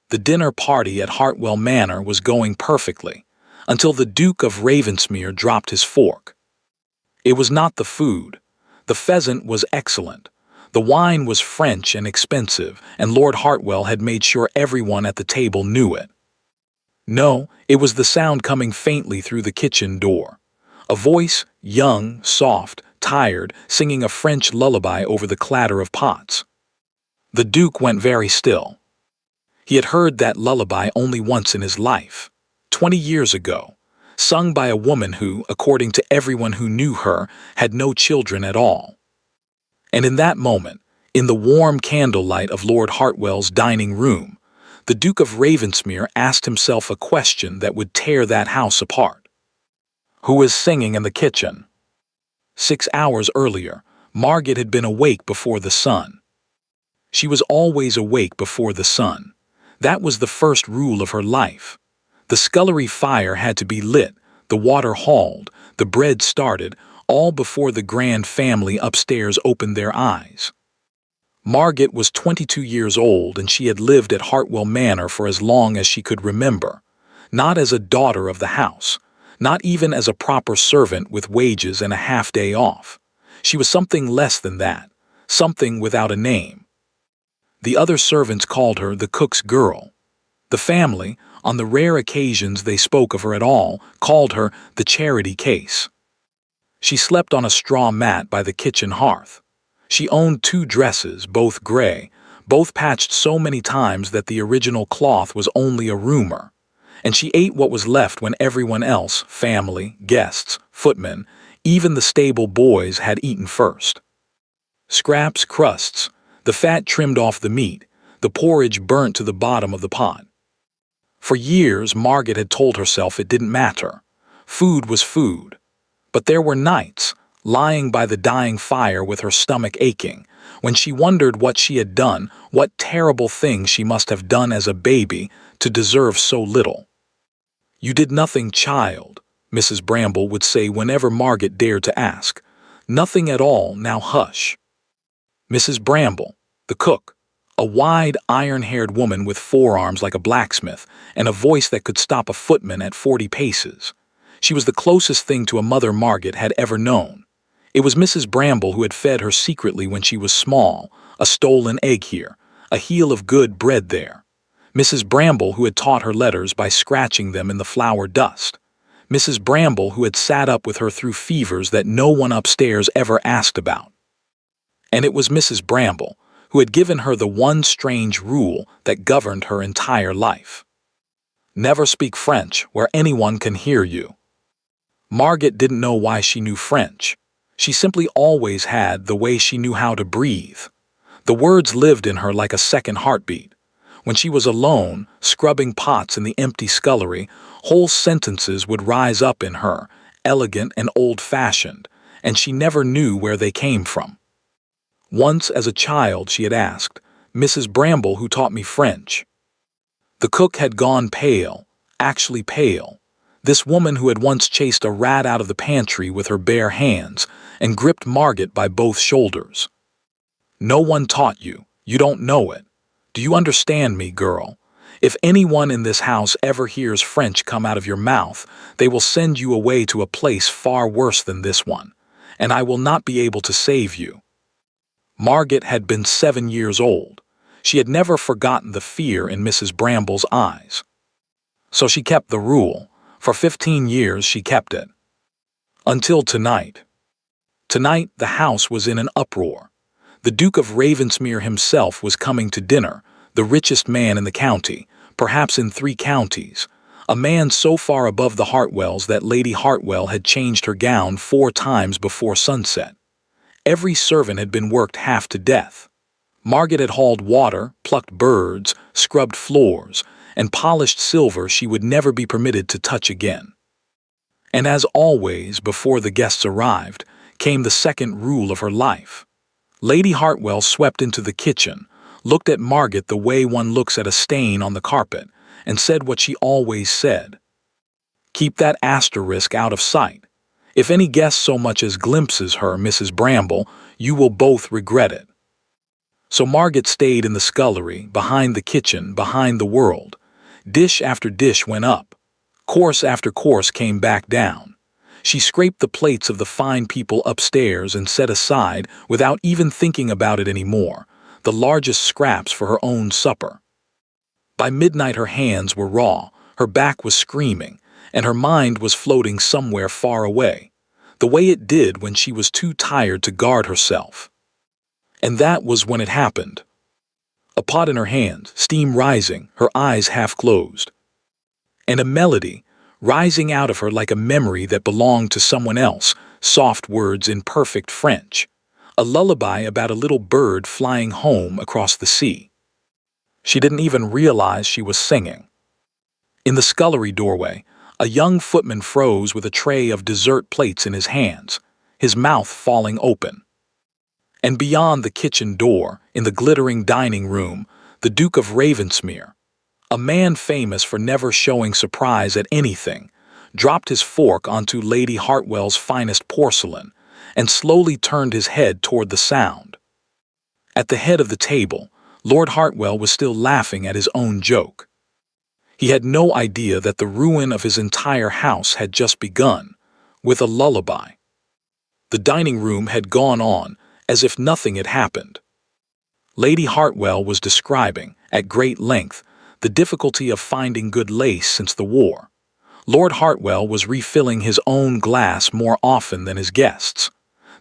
The dinner party at Hartwell Manor was going perfectly, until the Duke of Ravensmere dropped his fork. It was not the food. The pheasant was excellent. The wine was French and expensive, and Lord Hartwell had made sure everyone at the table knew it. No, it was the sound coming faintly through the kitchen door. A voice, young, soft, tired, singing a French lullaby over the clatter of pots. The Duke went very still. He had heard that lullaby only once in his life, 20 years ago, sung by a woman who, according to everyone who knew her, had no children at all. And in that moment, in the warm candlelight of Lord Hartwell's dining room, the Duke of Ravensmere asked himself a question that would tear that house apart. Who is singing in the kitchen? 6 hours earlier, Margit had been awake before the sun. She was always awake before the sun. That was the first rule of her life. The scullery fire had to be lit, the water hauled, the bread started, all before the grand family upstairs opened their eyes. Margit was 22 years old, and she had lived at Hartwell Manor for as long as she could remember, not as a daughter of the house, not even as a proper servant with wages and a half-day off. She was something less than that, something without a name. The other servants called her the cook's girl. The family, on the rare occasions they spoke of her at all, called her the charity case. She slept on a straw mat by the kitchen hearth. She owned 2 dresses, both gray, both patched so many times that the original cloth was only a rumor. And she ate what was left when everyone else, family, guests, footmen, even the stable boys had eaten first. Scraps, crusts, the fat trimmed off the meat, the porridge burnt to the bottom of the pot. For years, Margit had told herself it didn't matter. Food was food. But there were nights, lying by the dying fire with her stomach aching, when she wondered what she had done, what terrible thing she must have done as a baby to deserve so little. "You did nothing, child," Mrs. Bramble would say whenever Margit dared to ask. "Nothing at all, now hush." Mrs. Bramble, the cook, a wide, iron-haired woman with forearms like a blacksmith and a voice that could stop a footman at 40 paces. She was the closest thing to a mother Margit had ever known. It was Mrs. Bramble who had fed her secretly when she was small, a stolen egg here, a heel of good bread there. Mrs. Bramble who had taught her letters by scratching them in the flour dust. Mrs. Bramble who had sat up with her through fevers that no one upstairs ever asked about. And it was Mrs. Bramble who had given her the one strange rule that governed her entire life. Never speak French where anyone can hear you. Margit didn't know why she knew French. She simply always had the way she knew how to breathe. The words lived in her like a second heartbeat. When she was alone, scrubbing pots in the empty scullery, whole sentences would rise up in her, elegant and old-fashioned, and she never knew where they came from. Once as a child she had asked, "Mrs. Bramble who taught me French." The cook had gone pale, actually pale. This woman who had once chased a rat out of the pantry with her bare hands and gripped Margit by both shoulders. "No one taught you. You don't know it. Do you understand me, girl? If anyone in this house ever hears French come out of your mouth, they will send you away to a place far worse than this one, and I will not be able to save you." Margit had been 7 years old. She had never forgotten the fear in Mrs. Bramble's eyes. So she kept the rule. For 15 years she kept it. Until tonight. Tonight the house was in an uproar. The Duke of Ravensmere himself was coming to dinner, the richest man in the county, perhaps in 3 counties, a man so far above the Hartwells that Lady Hartwell had changed her gown 4 times before sunset. Every servant had been worked half to death. Margit had hauled water, plucked birds, scrubbed floors, and polished silver she would never be permitted to touch again. And as always, before the guests arrived, came the second rule of her life. Lady Hartwell swept into the kitchen, looked at Margit the way one looks at a stain on the carpet, and said what she always said. "Keep that asterisk out of sight. If any guest so much as glimpses her, Mrs. Bramble, you will both regret it." So Margit stayed in the scullery, behind the kitchen, behind the world. Dish after dish went up. Course after course came back down. She scraped the plates of the fine people upstairs and set aside, without even thinking about it anymore, the largest scraps for her own supper. By midnight her hands were raw, her back was screaming, and her mind was floating somewhere far away, the way it did when she was too tired to guard herself. And that was when it happened. A pot in her hand, steam rising, her eyes half closed. And a melody, rising out of her like a memory that belonged to someone else, soft words in perfect French. A lullaby about a little bird flying home across the sea. She didn't even realize she was singing. In the scullery doorway, a young footman froze with a tray of dessert plates in his hands, his mouth falling open. And beyond the kitchen door, in the glittering dining room, the Duke of Ravensmere, a man famous for never showing surprise at anything, dropped his fork onto Lady Hartwell's finest porcelain and slowly turned his head toward the sound. At the head of the table, Lord Hartwell was still laughing at his own joke. He had no idea that the ruin of his entire house had just begun, with a lullaby. The dining room had gone on as if nothing had happened. Lady Hartwell was describing, at great length, the difficulty of finding good lace since the war. Lord Hartwell was refilling his own glass more often than his guests.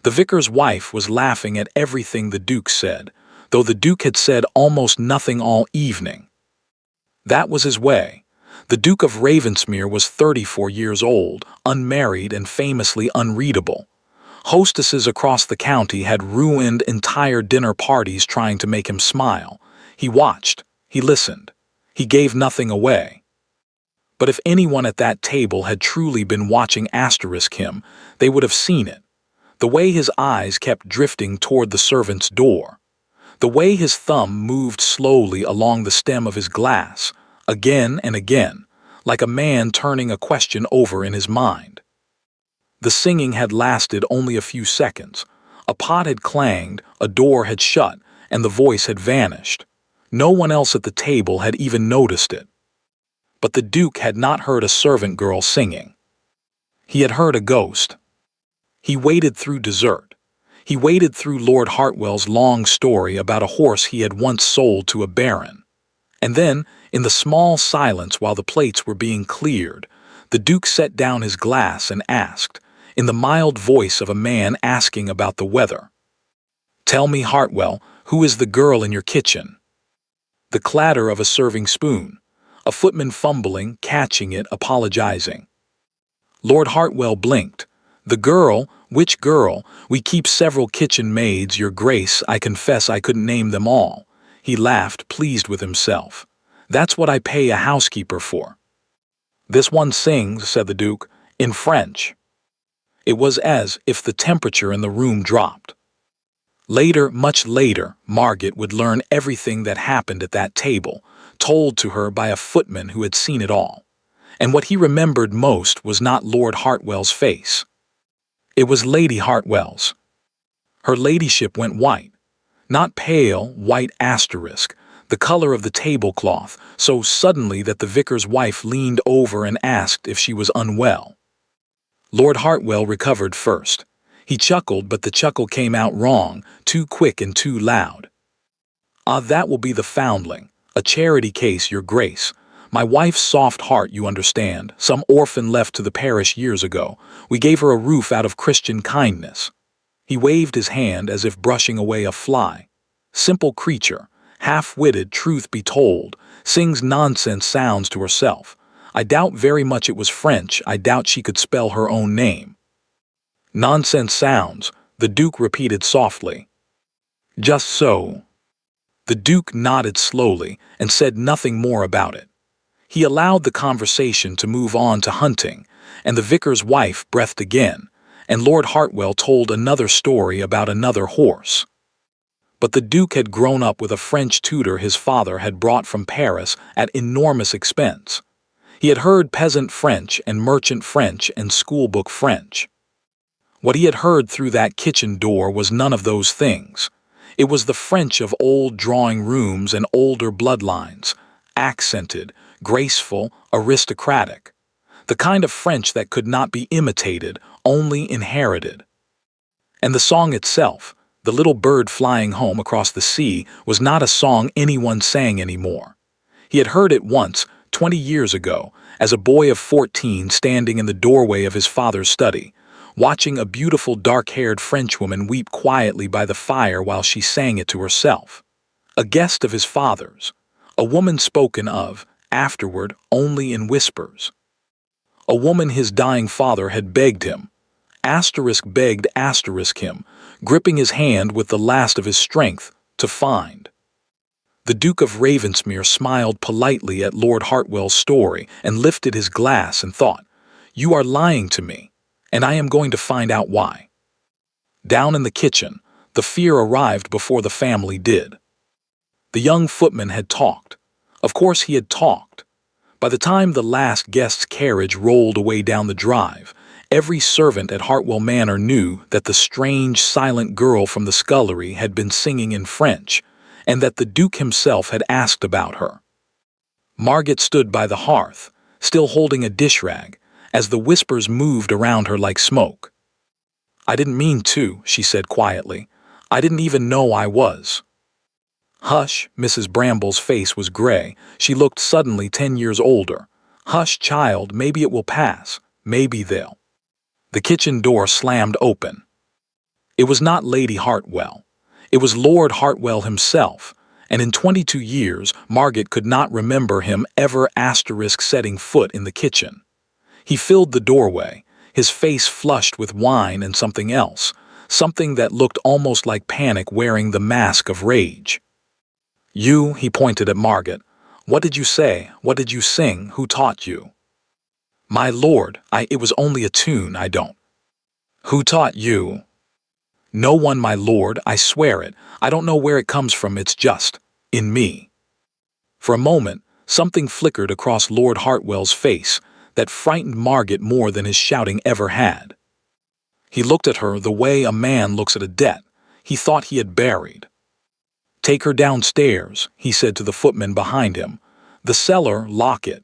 The vicar's wife was laughing at everything the Duke said, though the Duke had said almost nothing all evening. That was his way. The Duke of Ravensmere was 34 years old, unmarried and famously unreadable. Hostesses across the county had ruined entire dinner parties trying to make him smile. He watched, he listened, he gave nothing away. But if anyone at that table had truly been watching him, they would have seen it. The way his eyes kept drifting toward the servant's door. The way his thumb moved slowly along the stem of his glass, again and again, like a man turning a question over in his mind. The singing had lasted only a few seconds. A pot had clanged, a door had shut, and the voice had vanished. No one else at the table had even noticed it. But the Duke had not heard a servant girl singing. He had heard a ghost. He waded through dessert. He waded through Lord Hartwell's long story about a horse he had once sold to a baron. And then, in the small silence while the plates were being cleared, the Duke set down his glass and asked, in the mild voice of a man asking about the weather, "Tell me, Hartwell, who is the girl in your kitchen?" The clatter of a serving spoon, a footman fumbling, catching it, apologizing. Lord Hartwell blinked. "The girl? Which girl? We keep several kitchen maids, your grace. I confess I couldn't name them all." He laughed, pleased with himself. "That's what I pay a housekeeper for." "This one sings," said the Duke, "in French." It was as if the temperature in the room dropped. Later, much later, Margit would learn everything that happened at that table, told to her by a footman who had seen it all. And what he remembered most was not Lord Hartwell's face. It was Lady Hartwell's. Her ladyship went white. Not pale, white asterisk, the color of the tablecloth, so suddenly that the vicar's wife leaned over and asked if she was unwell. Lord Hartwell recovered first. He chuckled, but the chuckle came out wrong, too quick and too loud. "Ah, that will be the foundling. A charity case, your grace. My wife's soft heart, you understand, some orphan left to the parish years ago. We gave her a roof out of Christian kindness." He waved his hand as if brushing away a fly. "Simple creature, half-witted, truth be told, sings nonsense sounds to herself. I doubt very much it was French. I doubt she could spell her own name." "Nonsense sounds," the Duke repeated softly. "Just so." The Duke nodded slowly and said nothing more about it. He allowed the conversation to move on to hunting, and the vicar's wife breathed again, and Lord Hartwell told another story about another horse. But the Duke had grown up with a French tutor his father had brought from Paris at enormous expense. He had heard peasant French and merchant French and schoolbook French. What he had heard through that kitchen door was none of those things. It was the French of old drawing rooms and older bloodlines, accented, graceful, aristocratic. The kind of French that could not be imitated, only inherited. And the song itself, The Little Bird Flying Home Across the Sea, was not a song anyone sang anymore. He had heard it once, 20 years ago, as a boy of 14 standing in the doorway of his father's study, watching a beautiful dark-haired Frenchwoman weep quietly by the fire while she sang it to herself. A guest of his father's, a woman spoken of, afterward, only in whispers. A woman his dying father had begged him, begged him, gripping his hand with the last of his strength, to find. The Duke of Ravensmere smiled politely at Lord Hartwell's story and lifted his glass and thought, "You are lying to me, and I am going to find out why." Down in the kitchen, the fear arrived before the family did. The young footman had talked. Of course he had talked. By the time the last guest's carriage rolled away down the drive, every servant at Hartwell Manor knew that the strange, silent girl from the scullery had been singing in French, and that the Duke himself had asked about her. Margaret stood by the hearth, still holding a dish rag, as the whispers moved around her like smoke. "I didn't mean to," she said quietly. "I didn't even know I was." "Hush," Mrs. Bramble's face was gray. She looked suddenly 10 years older. "Hush, child, maybe it will pass. Maybe they'll." The kitchen door slammed open. It was not Lady Hartwell. It was Lord Hartwell himself, and in 22 years Margaret could not remember him ever setting foot in the kitchen. He filled the doorway, his face flushed with wine and something else, something that looked almost like panic wearing the mask of rage. "You," he pointed at Margaret. "What did you say? What did you sing? Who taught you?" "My lord, it was only a tune, I don't." "Who taught you?" "No one, my lord, I swear it. I don't know where it comes from, it's just in me." For a moment, something flickered across Lord Hartwell's face that frightened Margaret more than his shouting ever had. He looked at her the way a man looks at a debt he thought he had buried. "Take her downstairs," he said to the footman behind him. "The cellar, lock it."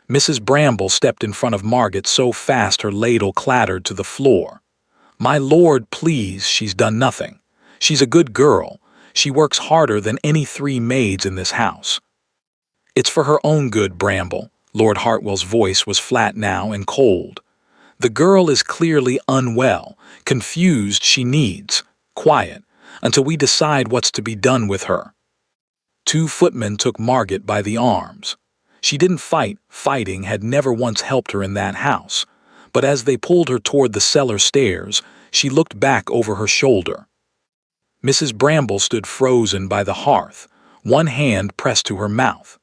Mrs. Bramble stepped in front of Margaret so fast her ladle clattered to the floor. "My lord, please, she's done nothing. She's a good girl. She works harder than any 3 maids in this house." "It's for her own good, Bramble." Lord Hartwell's voice was flat now and cold. "The girl is clearly unwell, confused. She needs quiet until we decide what's to be done with her." 2 footmen took Margaret by the arms. She didn't fight. Fighting had never once helped her in that house. But as they pulled her toward the cellar stairs, she looked back over her shoulder. Mrs. Bramble stood frozen by the hearth, one hand pressed to her mouth.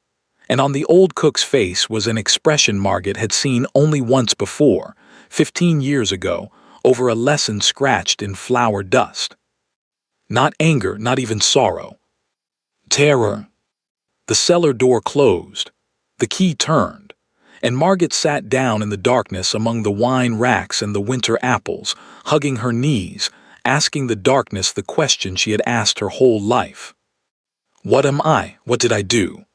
And on the old cook's face was an expression Margaret had seen only once before, 15 years ago, over a lesson scratched in flour dust. Not anger, not even sorrow. Terror. The cellar door closed. The key turned, and Margaret sat down in the darkness among the wine racks and the winter apples, hugging her knees, asking the darkness the question she had asked her whole life. What am I? What did I do?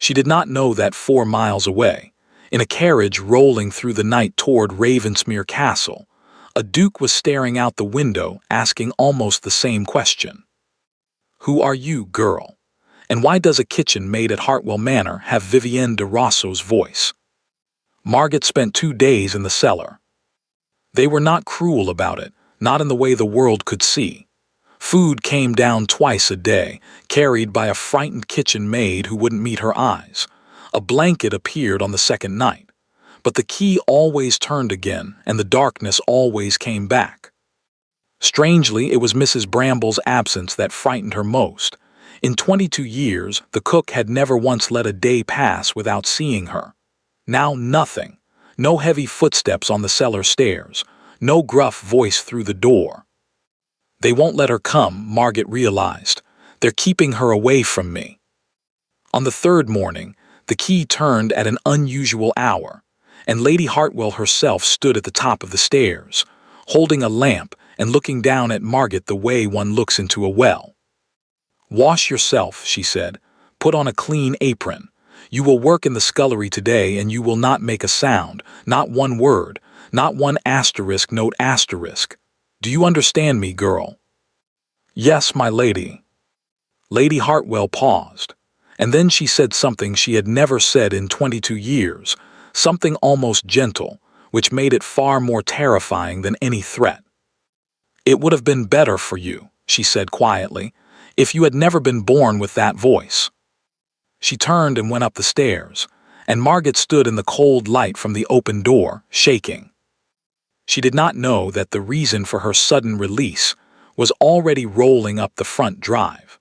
She did not know that 4 miles away, in a carriage rolling through the night toward Ravensmere Castle, a duke was staring out the window asking almost the same question. "Who are you, girl? And why does a kitchen maid at Hartwell Manor have Vivienne de Rosso's voice?" Margaret spent 2 days in the cellar. They were not cruel about it, not in the way the world could see. Food came down twice a day, carried by a frightened kitchen maid who wouldn't meet her eyes. A blanket appeared on the 2nd night. But the key always turned again, and the darkness always came back. Strangely, it was Mrs. Bramble's absence that frightened her most. In 22 years, the cook had never once let a day pass without seeing her. Now nothing. No heavy footsteps on the cellar stairs. No gruff voice through the door. They won't let her come, Margaret realized. They're keeping her away from me. On the 3rd morning, the key turned at an unusual hour, and Lady Hartwell herself stood at the top of the stairs, holding a lamp and looking down at Margit the way one looks into a well. "Wash yourself," she said. "Put on a clean apron. You will work in the scullery today, and you will not make a sound, not one word, not one asterisk note asterisk. Do you understand me, girl?" "Yes, my lady." Lady Hartwell paused, and then she said something she had never said in 22 years, something almost gentle, which made it far more terrifying than any threat. "It would have been better for you," she said quietly, "if you had never been born with that voice." She turned and went up the stairs, and Margit stood in the cold light from the open door, shaking. She did not know that the reason for her sudden release was already rolling up the front drive.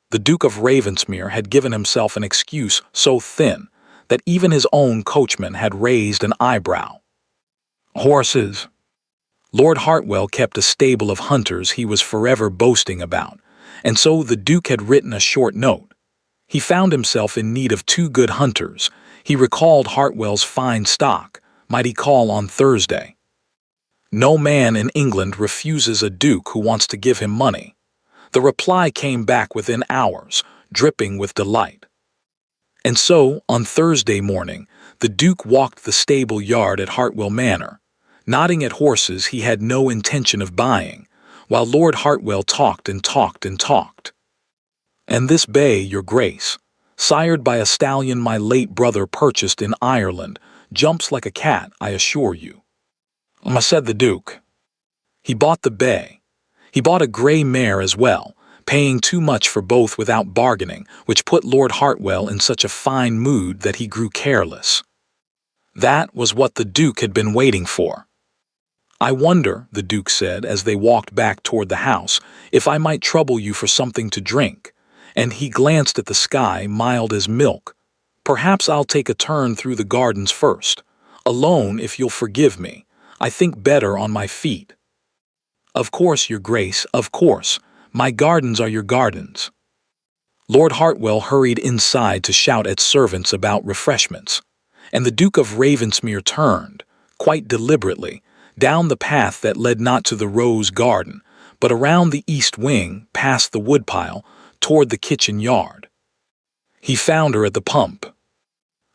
The Duke of Ravensmere had given himself an excuse so thin that even his own coachman had raised an eyebrow. Horses. Lord Hartwell kept a stable of hunters he was forever boasting about, and so the Duke had written a short note. He found himself in need of 2 good hunters. He recalled Hartwell's fine stock. Might he call on Thursday? No man in England refuses a duke who wants to give him money. The reply came back within hours, dripping with delight. And so, on Thursday morning, the Duke walked the stable yard at Hartwell Manor, nodding at horses he had no intention of buying, while Lord Hartwell talked and talked and talked. "And this bay, your grace, sired by a stallion my late brother purchased in Ireland, jumps like a cat, I assure you," said the Duke. He bought the bay. He bought a grey mare as well, paying too much for both without bargaining, which put Lord Hartwell in such a fine mood that he grew careless. That was what the Duke had been waiting for. "I wonder," the Duke said as they walked back toward the house, "if I might trouble you for something to drink," and he glanced at the sky, mild as milk. "Perhaps I'll take a turn through the gardens first. Alone, if you'll forgive me. I think better on my feet." "Of course, your grace, of course. My gardens are your gardens." Lord Hartwell hurried inside to shout at servants about refreshments, and the Duke of Ravensmere turned, quite deliberately, down the path that led not to the rose garden, but around the east wing, past the woodpile, toward the kitchen yard. He found her at the pump.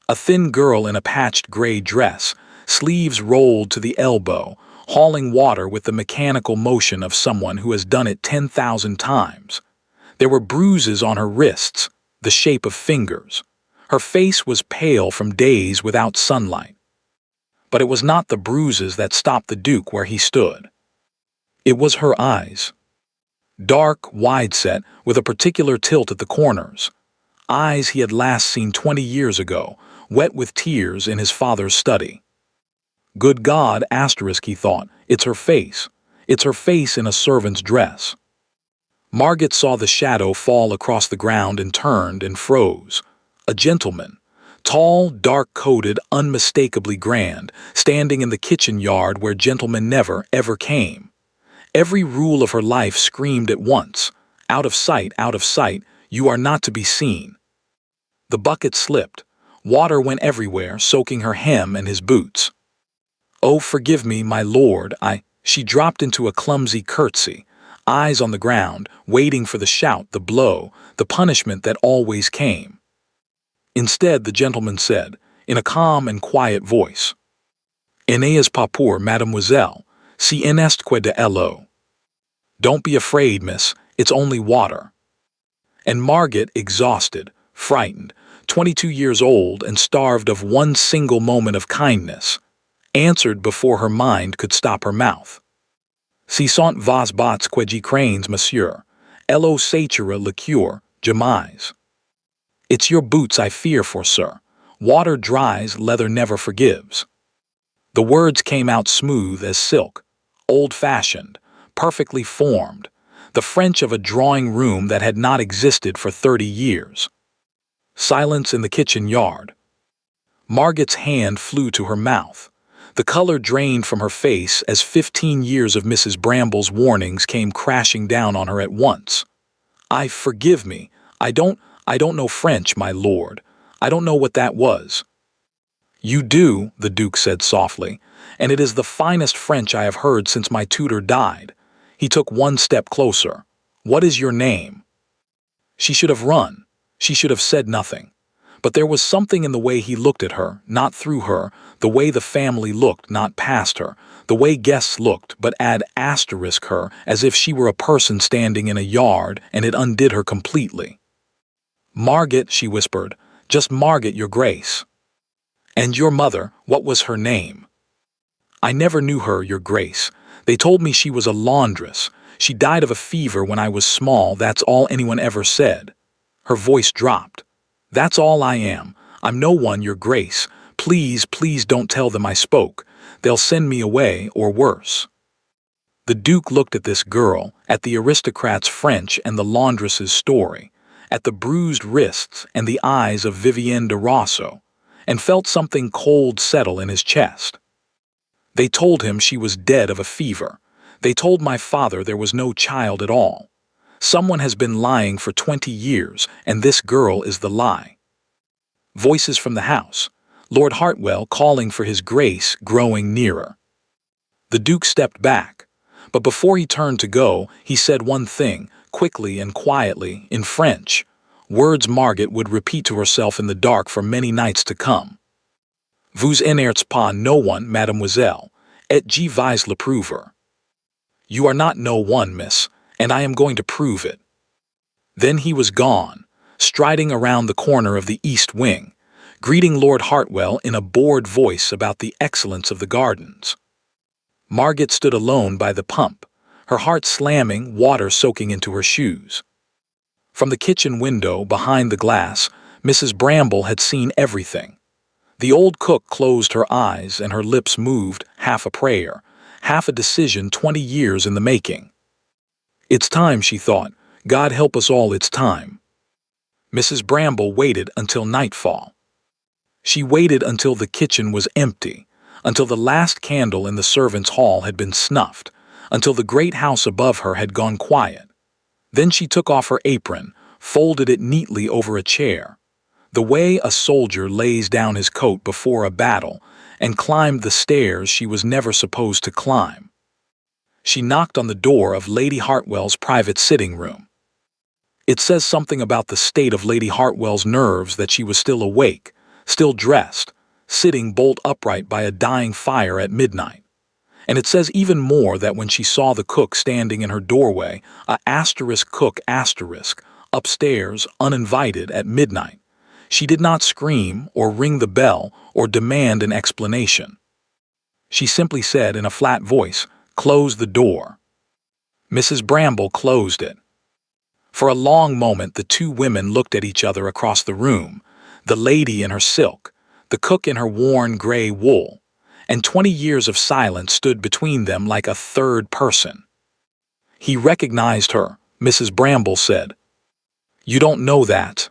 A thin girl in a patched gray dress, sleeves rolled to the elbow, hauling water with the mechanical motion of someone who has done it 10,000 times. There were bruises on her wrists, the shape of fingers. Her face was pale from days without sunlight. But it was not the bruises that stopped the Duke where he stood. It was her eyes. Dark, wide-set, with a particular tilt at the corners. Eyes he had last seen 20 years ago, wet with tears in his father's study. Good God, asterisk, he thought, it's her face. It's her face in a servant's dress. Margit saw the shadow fall across the ground and turned and froze. A gentleman, tall, dark-coated, unmistakably grand, standing in the kitchen yard where gentlemen never, ever came. Every rule of her life screamed at once, out of sight, you are not to be seen. The bucket slipped. Water went everywhere, soaking her hem and his boots. "Oh, forgive me, my lord, She dropped into a clumsy curtsy, eyes on the ground, waiting for the shout, the blow, the punishment that always came. Instead, the gentleman said, in a calm and quiet voice, "Eneas papur, mademoiselle, si inestque de elo." "Don't be afraid, miss, it's only water." And Margit, exhausted, frightened, 22 years old and starved of one single moment of kindness, answered before her mind could stop her mouth. "Si sont vos bottes que j'y crains, monsieur, elo satura liqueur, jamais." "It's your boots I fear for, sir. Water dries, leather never forgives." The words came out smooth as silk, old-fashioned, perfectly formed, the French of a drawing room that had not existed for 30 years. Silence in the kitchen yard. Margit's hand flew to her mouth. The color drained from her face as 15 years of Mrs. Bramble's warnings came crashing down on her at once. Forgive me, I don't know French, my lord. I don't know what that was." "You do," the Duke said softly, and it is the finest French I have heard since my tutor died. He took one step closer. What is your name? She should have run. She should have said nothing. But there was something in the way he looked at her, not through her, the way the family looked, not past her, the way guests looked, but add asterisk her, as if she were a person standing in a yard, and it undid her completely. Margit, she whispered, just Margit, your grace. And your mother, what was her name? I never knew her, your grace. They told me she was a laundress. She died of a fever when I was small, that's all anyone ever said. Her voice dropped. That's all I am. I'm no one, your grace. Please, please don't tell them I spoke. They'll send me away, or worse. The Duke looked at this girl, at the aristocrat's French and the laundress's story, at the bruised wrists and the eyes of Vivienne de Rosso, and felt something cold settle in his chest. They told him she was dead of a fever. They told my father there was no child at all. Someone has been lying for 20 years, and this girl is the lie. Voices from the house. Lord Hartwell calling for his grace, growing nearer. The Duke stepped back, but before he turned to go, he said one thing, quickly and quietly, in French, words Margit would repeat to herself in the dark for many nights to come. Vous n'êtes pas no one, mademoiselle, et je vais le prouver. You are not no one, miss, and I am going to prove it. Then he was gone, striding around the corner of the east wing, greeting Lord Hartwell in a bored voice about the excellence of the gardens. Margit stood alone by the pump, her heart slamming, water soaking into her shoes. From the kitchen window, behind the glass, Mrs. Bramble had seen everything. The old cook closed her eyes and her lips moved, half a prayer, half a decision 20 years in the making. It's time, she thought. God help us all, it's time. Mrs. Bramble waited until nightfall. She waited until the kitchen was empty, until the last candle in the servants' hall had been snuffed, until the great house above her had gone quiet. Then she took off her apron, folded it neatly over a chair, the way a soldier lays down his coat before a battle, and climbed the stairs she was never supposed to climb. She knocked on the door of Lady Hartwell's private sitting room. It says something about the state of Lady Hartwell's nerves that she was still awake, still dressed, sitting bolt upright by a dying fire at midnight. And it says even more that when she saw the cook standing in her doorway, cook upstairs, uninvited, at midnight, she did not scream or ring the bell or demand an explanation. She simply said in a flat voice, "Close the door." Mrs. Bramble closed it. For a long moment the two women looked at each other across the room, the lady in her silk, the cook in her worn gray wool, and 20 years of silence stood between them like a third person. He recognized her, Mrs. Bramble said. "You don't know that."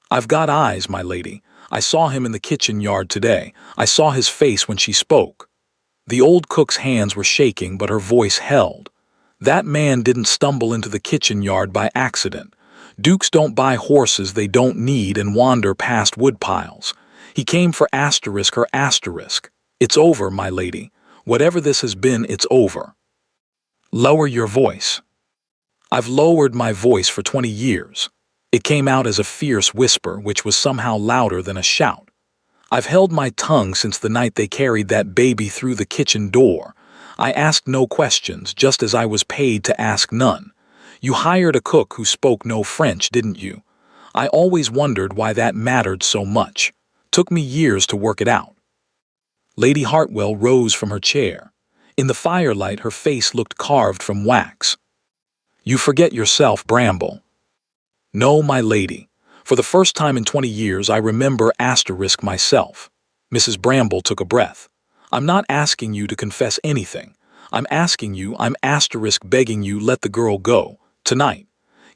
"I've got eyes, my lady. I saw him in the kitchen yard today. I saw his face when she spoke." The old cook's hands were shaking, but her voice held. "That man didn't stumble into the kitchen yard by accident. Dukes don't buy horses they don't need and wander past woodpiles. He came for her asterisk. It's over, my lady. Whatever this has been, it's over." "Lower your voice." "I've lowered my voice for 20 years. It came out as a fierce whisper, which was somehow louder than a shout. I've held my tongue since the night they carried that baby through the kitchen door. I asked no questions, just as I was paid to ask none. You hired a cook who spoke no French, didn't you? I always wondered why that mattered so much. Took me years to work it out." Lady Hartwell rose from her chair. In the firelight, her face looked carved from wax. "You forget yourself, Bramble." "No, my lady. For the first time in 20 years I remember myself." Mrs. Bramble took a breath. "I'm not asking you to confess anything. I'm begging you, let the girl go, tonight.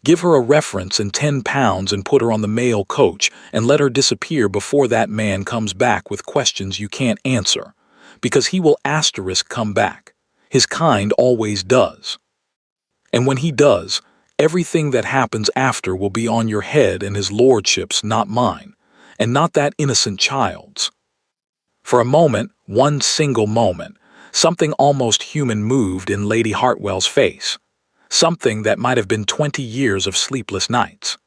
Give her a reference and £10 and put her on the mail coach and let her disappear before that man comes back with questions you can't answer. Because he will come back. His kind always does. And when he does, everything that happens after will be on your head and his lordship's, not mine, and not that innocent child's." For a moment, One single moment, something almost human moved in Lady Hartwell's face. Something that might have been 20 years of sleepless nights.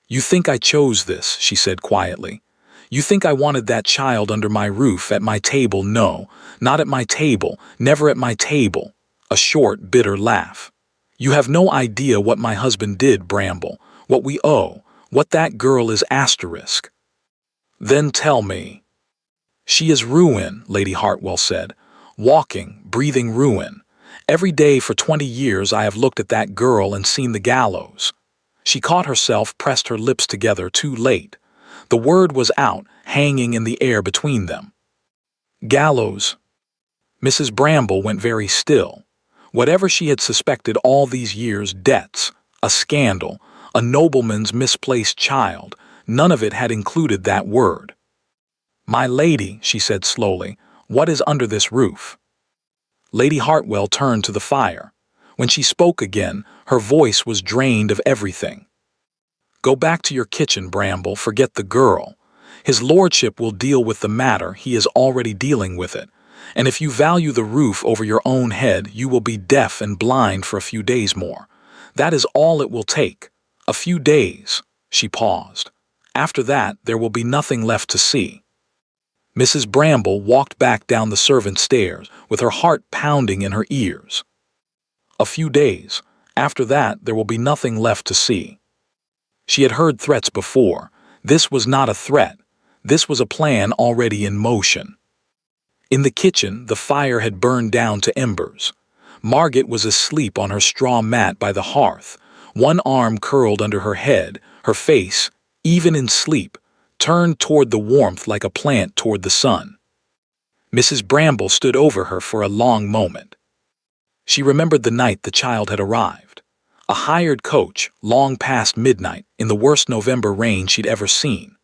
"You think I chose this," she said quietly. "You think I wanted that child under my roof, at my table? No, not at my table, never at my table." A short, bitter laugh. "You have no idea what my husband did, Bramble, what we owe, what that girl is asterisk." "Then tell me." "She is ruin," Lady Hartwell said. "Walking, breathing ruin. Every day for 20 years I have looked at that girl and seen the gallows." She caught herself, pressed her lips together, too late. The word was out, hanging in the air between them. Gallows. Mrs. Bramble went very still. Whatever she had suspected all these years, debts, a scandal, a nobleman's misplaced child, none of it had included that word. "My lady," she said slowly, "what is under this roof?" Lady Hartwell turned to the fire. When she spoke again, her voice was drained of everything. "Go back to your kitchen, Bramble, forget the girl. His lordship will deal with the matter, he is already dealing with it. And if you value the roof over your own head, you will be deaf and blind for a few days more. That is all it will take. A few days." She paused. "After that, there will be nothing left to see." Mrs. Bramble walked back down the servants' stairs, with her heart pounding in her ears. A few days. After that, there will be nothing left to see. She had heard threats before. This was not a threat. This was a plan already in motion. In the kitchen, the fire had burned down to embers. Margaret was asleep on her straw mat by the hearth, one arm curled under her head, her face, even in sleep, turned toward the warmth like a plant toward the sun. Mrs. Bramble stood over her for a long moment. She remembered the night the child had arrived. A hired coach, long past midnight, in the worst November rain she'd ever seen.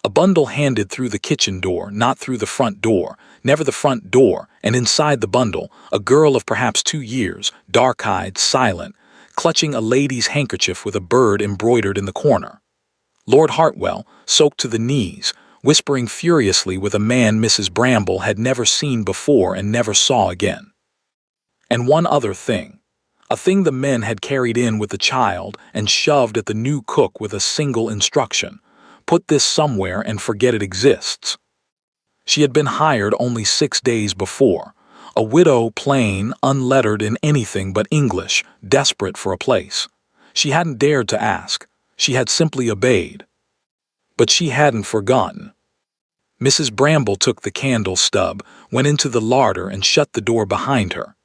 A bundle handed through the kitchen door, not through the front door, never the front door, and inside the bundle, a girl of perhaps 2 years, dark-eyed, silent, clutching a lady's handkerchief with a bird embroidered in the corner. Lord Hartwell, soaked to the knees, whispering furiously with a man Mrs. Bramble had never seen before and never saw again. And one other thing. A thing the men had carried in with the child and shoved at the new cook with a single instruction: put this somewhere and forget it exists. She had been hired only 6 days before, a widow, plain, unlettered in anything but English, desperate for a place. She hadn't dared to ask. She had simply obeyed. But she hadn't forgotten. Mrs. Bramble took the candle stub, went into the larder and shut the door behind her.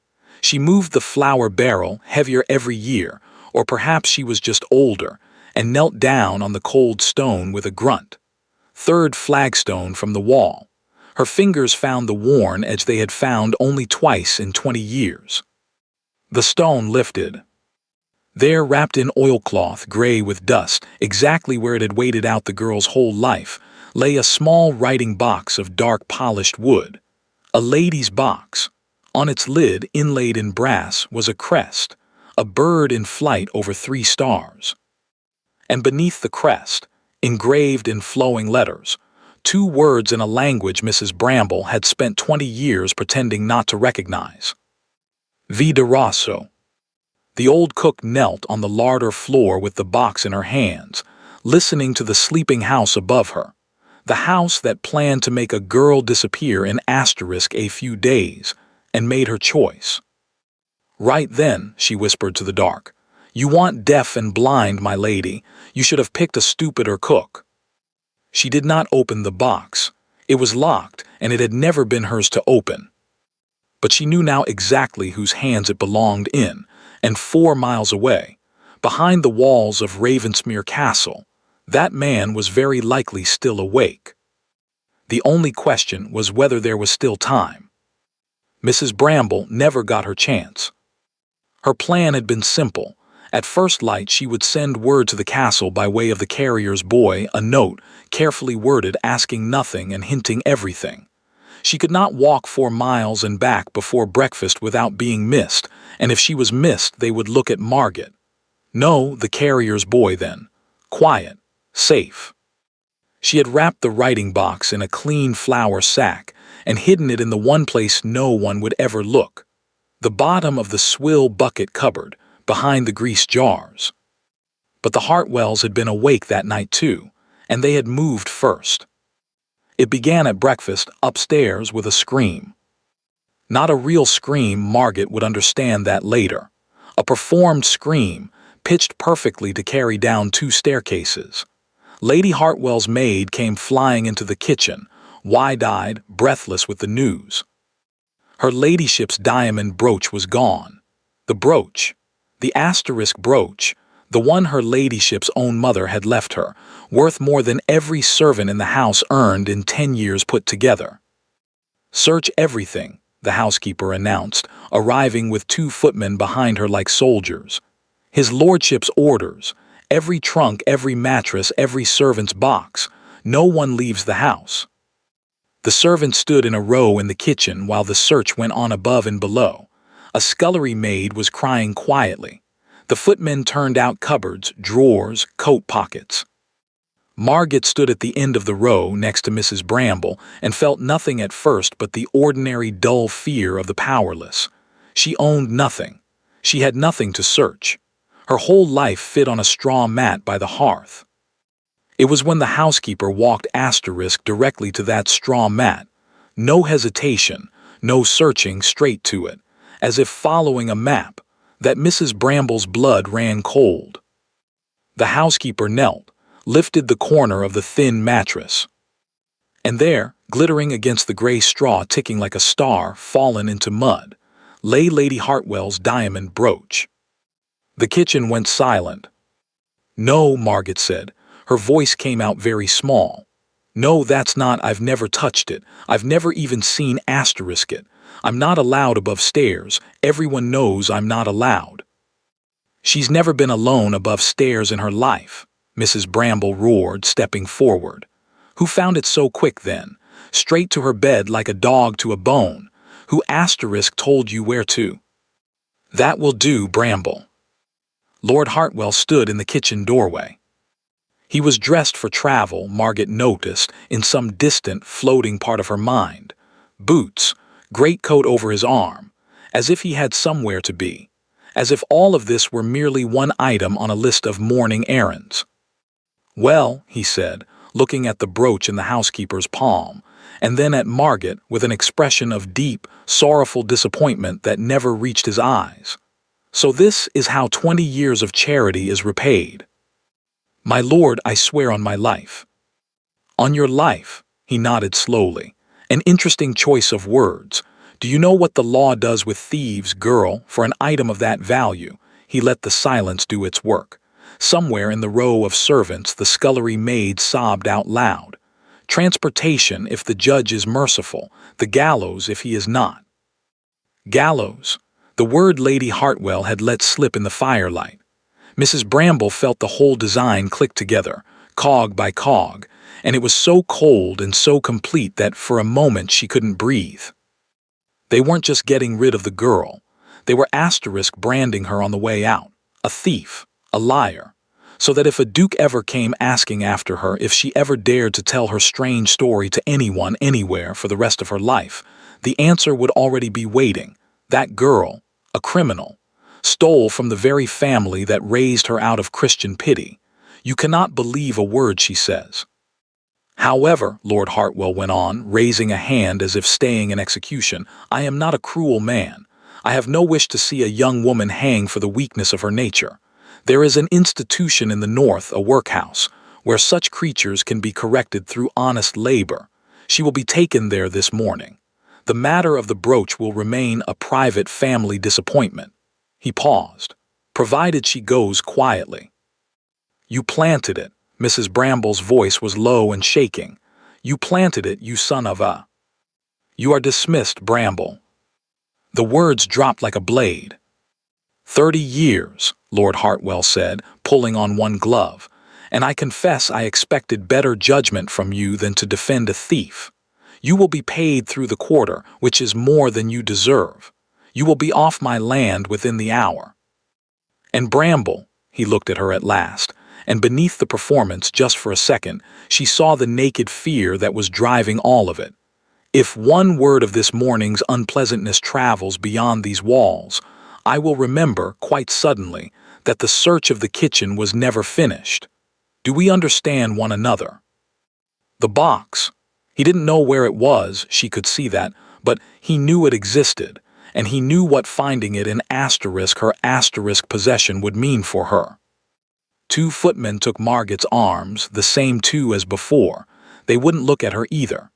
She moved the flour barrel, heavier every year, or perhaps she was just older, and knelt down on the cold stone with a grunt. Third flagstone from the wall. Her fingers found the worn edge they had found only twice in 20 years. The stone lifted. There, wrapped in oilcloth, gray with dust, exactly where it had waited out the girl's whole life, lay a small writing box of dark polished wood. A lady's box. On its lid, inlaid in brass, was a crest, a bird in flight over 3 stars. And beneath the crest, engraved in flowing letters, 2 words in a language Mrs. Bramble had spent 20 years pretending not to recognize. "Vi de Rosso." The old cook knelt on the larder floor with the box in her hands, listening to the sleeping house above her, the house that planned to make a girl disappear in asterisk a few days, and made her choice. "Right then," she whispered to the dark. "You want deaf and blind, my lady. You should have picked a stupider cook." She did not open the box. It was locked, and it had never been hers to open. But she knew now exactly whose hands it belonged in, and 4 miles away, behind the walls of Ravensmere Castle, that man was very likely still awake. The only question was whether there was still time. Mrs. Bramble never got her chance. Her plan had been simple. At first light she would send word to the castle by way of the carrier's boy, a note, carefully worded, asking nothing and hinting everything. She could not walk 4 miles and back before breakfast without being missed, and if she was missed they would look at Margaret. No, the carrier's boy then. Quiet. Safe. She had wrapped the writing box in a clean flour sack and hidden it in the one place no one would ever look, the bottom of the swill bucket cupboard, behind the grease jars. But the Hartwells had been awake that night too, and they had moved first. It began at breakfast upstairs with a scream. Not a real scream, Margaret would understand that later. A performed scream, pitched perfectly to carry down 2 staircases. Lady Hartwell's maid came flying into the kitchen, wide-eyed, breathless with the news. Her ladyship's diamond brooch was gone. The brooch, the asterisk brooch, the one her ladyship's own mother had left her, worth more than every servant in the house earned in 10 years put together. "Search everything," the housekeeper announced, arriving with 2 footmen behind her like soldiers. "His lordship's orders, every trunk, every mattress, every servant's box. No one leaves the house." The servants stood in a row in the kitchen while the search went on above and below. A scullery maid was crying quietly. The footmen turned out cupboards, drawers, coat pockets. Margaret stood at the end of the row next to Mrs. Bramble and felt nothing at first but the ordinary dull fear of the powerless. She owned nothing. She had nothing to search. Her whole life fit on a straw mat by the hearth. It was when the housekeeper walked directly to that straw mat, no hesitation, no searching, straight to it, as if following a map, that Mrs. Bramble's blood ran cold. The housekeeper knelt, lifted the corner of the thin mattress. And there, glittering against the gray straw, ticking like a star fallen into mud, lay Lady Hartwell's diamond brooch. The kitchen went silent. "No," Margaret said. Her voice came out very small. "No, that's not. I've never touched it. I've never even seen it. I'm not allowed above stairs. Everyone knows I'm not allowed." "She's never been alone above stairs in her life," Mrs. Bramble roared, stepping forward. "Who found it so quick then? Straight to her bed like a dog to a bone. Who told you where to?" "That will do, Bramble." Lord Hartwell stood in the kitchen doorway. He was dressed for travel, Margaret noticed, in some distant, floating part of her mind. Boots, greatcoat over his arm, as if he had somewhere to be, as if all of this were merely one item on a list of morning errands. "Well," he said, looking at the brooch in the housekeeper's palm, and then at Margaret with an expression of deep, sorrowful disappointment that never reached his eyes. "So this is how 20 years of charity is repaid." "My lord, I swear on my life." "On your life," he nodded slowly. "An interesting choice of words. Do you know what the law does with thieves, girl, for an item of that value?" He let the silence do its work. Somewhere in the row of servants the scullery maid sobbed out loud. "Transportation if the judge is merciful, the gallows if he is not." Gallows. The word Lady Hartwell had let slip in the firelight. Mrs. Bramble felt the whole design click together, cog by cog, and it was so cold and so complete that for a moment she couldn't breathe. They weren't just getting rid of the girl. They were branding her on the way out. A thief, a liar. So that if a duke ever came asking after her, if she ever dared to tell her strange story to anyone, anywhere, for the rest of her life, the answer would already be waiting. That girl, a criminal, stole from the very family that raised her out of Christian pity. You cannot believe a word she says. "However," Lord Hartwell went on, raising a hand as if staying an execution, "I am not a cruel man. I have no wish to see a young woman hang for the weakness of her nature. There is an institution in the North, a workhouse, where such creatures can be corrected through honest labor. She will be taken there this morning. The matter of the brooch will remain a private family disappointment." He paused. "Provided she goes quietly." "You planted it." Mrs. Bramble's voice was low and shaking. "You planted it, you son of a—" "You are dismissed, Bramble." The words dropped like a blade. 30 years, Lord Hartwell said, pulling on one glove, "and I confess I expected better judgment from you than to defend a thief. You will be paid through the quarter, which is more than you deserve. You will be off my land within the hour." And Bramble, he looked at her at last, and beneath the performance, just for a second, she saw the naked fear that was driving all of it. If one word of this morning's unpleasantness travels beyond these walls, I will remember, quite suddenly, that the search of the kitchen was never finished. Do we understand one another? The box. He didn't know where it was, she could see that, but he knew it existed, and he knew what finding it in her asterisk possession would mean for her. Two footmen took Margot's arms, the same two as before. They wouldn't look at her either.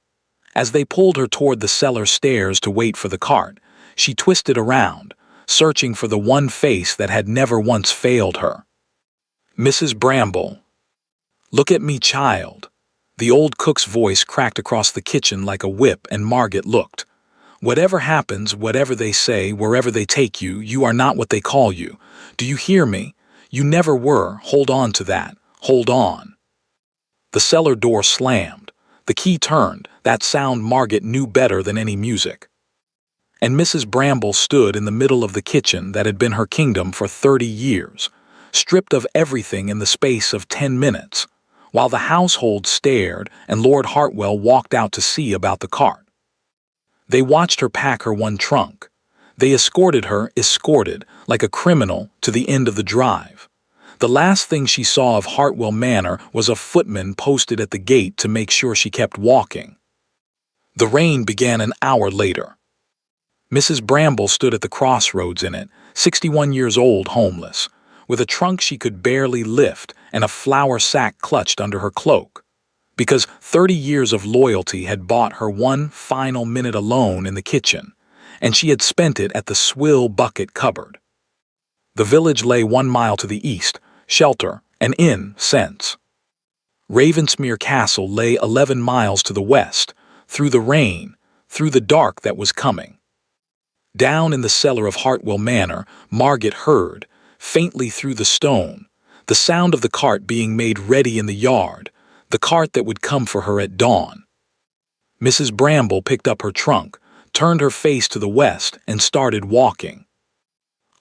As they pulled her toward the cellar stairs to wait for the cart, she twisted around, searching for the one face that had never once failed her. Mrs. Bramble. "Look at me, child." The old cook's voice cracked across the kitchen like a whip, and Margot looked. "Whatever happens, whatever they say, wherever they take you, you are not what they call you. Do you hear me? You never were. Hold on to that. Hold on." The cellar door slammed. The key turned, that sound Margot knew better than any music. And Mrs. Bramble stood in the middle of the kitchen that had been her kingdom for 30 years, stripped of everything in the space of 10 minutes, while the household stared and Lord Hartwell walked out to see about the cart. They watched her pack her one trunk. They escorted like a criminal, to the end of the drive. The last thing she saw of Hartwell Manor was a footman posted at the gate to make sure she kept walking. The rain began an hour later. Mrs. Bramble stood at the crossroads in it, 61 years old, homeless, with a trunk she could barely lift and a flour sack clutched under her cloak, because 30 years of loyalty had bought her one final minute alone in the kitchen, and she had spent it at the swill bucket cupboard. The village lay 1 mile to the east, shelter, an inn, sense. Ravensmere Castle lay 11 miles to the west, through the rain, through the dark that was coming. Down in the cellar of Hartwell Manor, Margot heard, faintly through the stone, the sound of the cart being made ready in the yard, the cart that would come for her at dawn. Mrs. Bramble picked up her trunk, turned her face to the west, and started walking.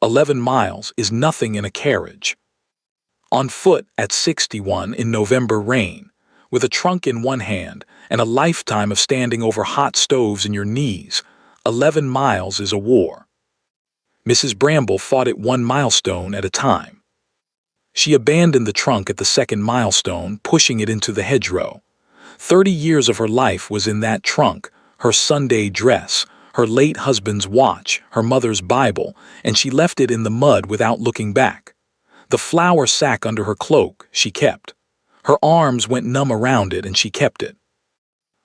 11 miles is nothing in a carriage. On foot at 61 in November rain, with a trunk in one hand and a lifetime of standing over hot stoves in your knees, 11 miles is a war. Mrs. Bramble fought it 1 milestone at a time. She abandoned the trunk at the second milestone, pushing it into the hedgerow. 30 years of her life was in that trunk, her Sunday dress, her late husband's watch, her mother's Bible, and she left it in the mud without looking back. The flour sack under her cloak she kept. Her arms went numb around it, and she kept it.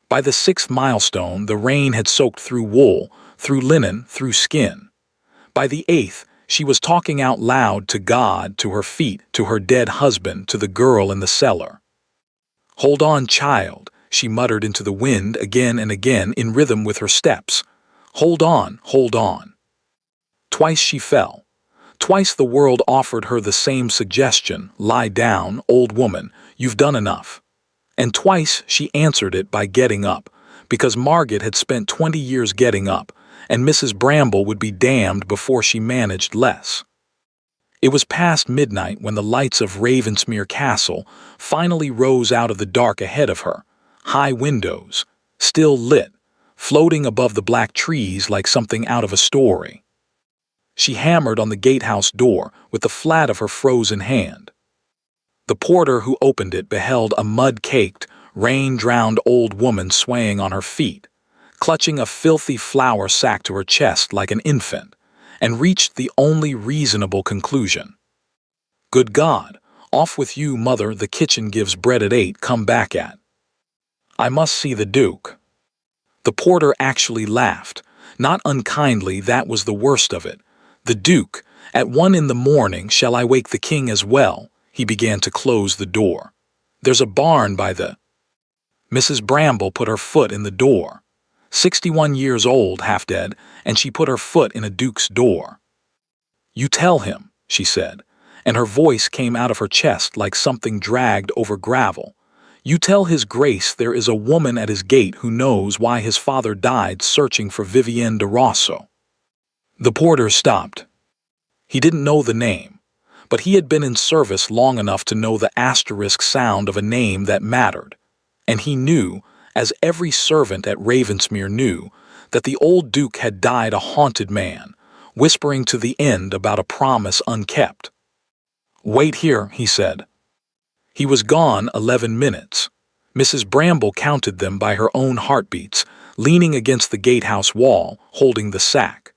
By the 6th milestone, the rain had soaked through wool, through linen, through skin. By the 8th, she was talking out loud to God, to her feet, to her dead husband, to the girl in the cellar. "Hold on, child," she muttered into the wind again and again in rhythm with her steps. "Hold on, hold on." Twice she fell. Twice the world offered her the same suggestion, "Lie down, old woman, you've done enough." And twice she answered it by getting up, because Margot had spent 20 years getting up, and Mrs. Bramble would be damned before she managed less. It was past midnight when the lights of Ravensmere Castle finally rose out of the dark ahead of her, high windows, still lit, floating above the black trees like something out of a story. She hammered on the gatehouse door with the flat of her frozen hand. The porter who opened it beheld a mud-caked, rain-drowned old woman swaying on her feet, clutching a filthy flour sack to her chest like an infant, and reached the only reasonable conclusion. "Good God, off with you, mother, the kitchen gives bread at 8, come back at. I must see the Duke." The porter actually laughed, not unkindly, that was the worst of it. "The Duke, at 1 in the morning, shall I wake the king as well?" He began to close the door. "There's a barn by the—" Mrs. Bramble put her foot in the door. 61 years old, half dead, and she put her foot in a Duke's door. "You tell him," she said, and her voice came out of her chest like something dragged over gravel. "You tell his grace there is a woman at his gate who knows why his father died searching for Vivienne de Rosso." The porter stopped. He didn't know the name, but he had been in service long enough to know the asterisk sound of a name that mattered, and he knew, as every servant at Ravensmere knew that the old Duke had died a haunted man, whispering to the end about a promise unkept. "Wait here," he said. He was gone 11 minutes. Mrs. Bramble counted them by her own heartbeats, leaning against the gatehouse wall, holding the sack.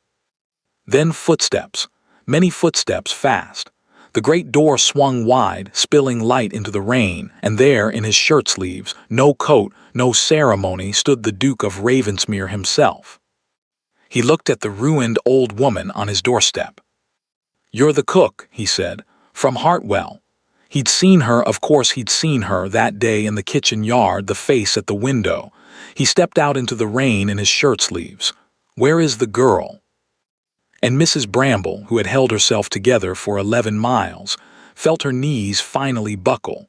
Then footsteps, many footsteps fast. The great door swung wide, spilling light into the rain, and there, in his shirt-sleeves, no coat, no ceremony, stood the Duke of Ravensmere himself. He looked at the ruined old woman on his doorstep. "You're the cook," he said, "from Hartwell." He'd seen her, of course he'd seen her that day in the kitchen yard, the face at the window. He stepped out into the rain in his shirt-sleeves. "Where is the girl?" And Mrs. Bramble, who had held herself together for 11 miles, felt her knees finally buckle.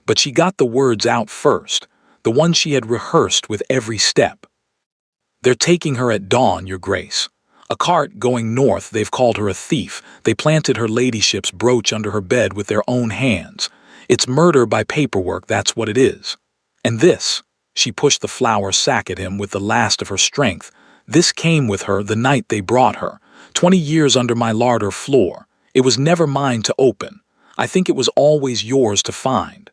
But she got the words out first, the ones she had rehearsed with every step. "They're taking her at dawn, Your Grace. A cart going north. They've called her a thief. They planted her ladyship's brooch under her bed with their own hands. It's murder by paperwork, that's what it is. And this," she pushed the flour sack at him with the last of her strength, "this came with her the night they brought her. 20 years under my larder floor. It was never mine to open. I think it was always yours to find."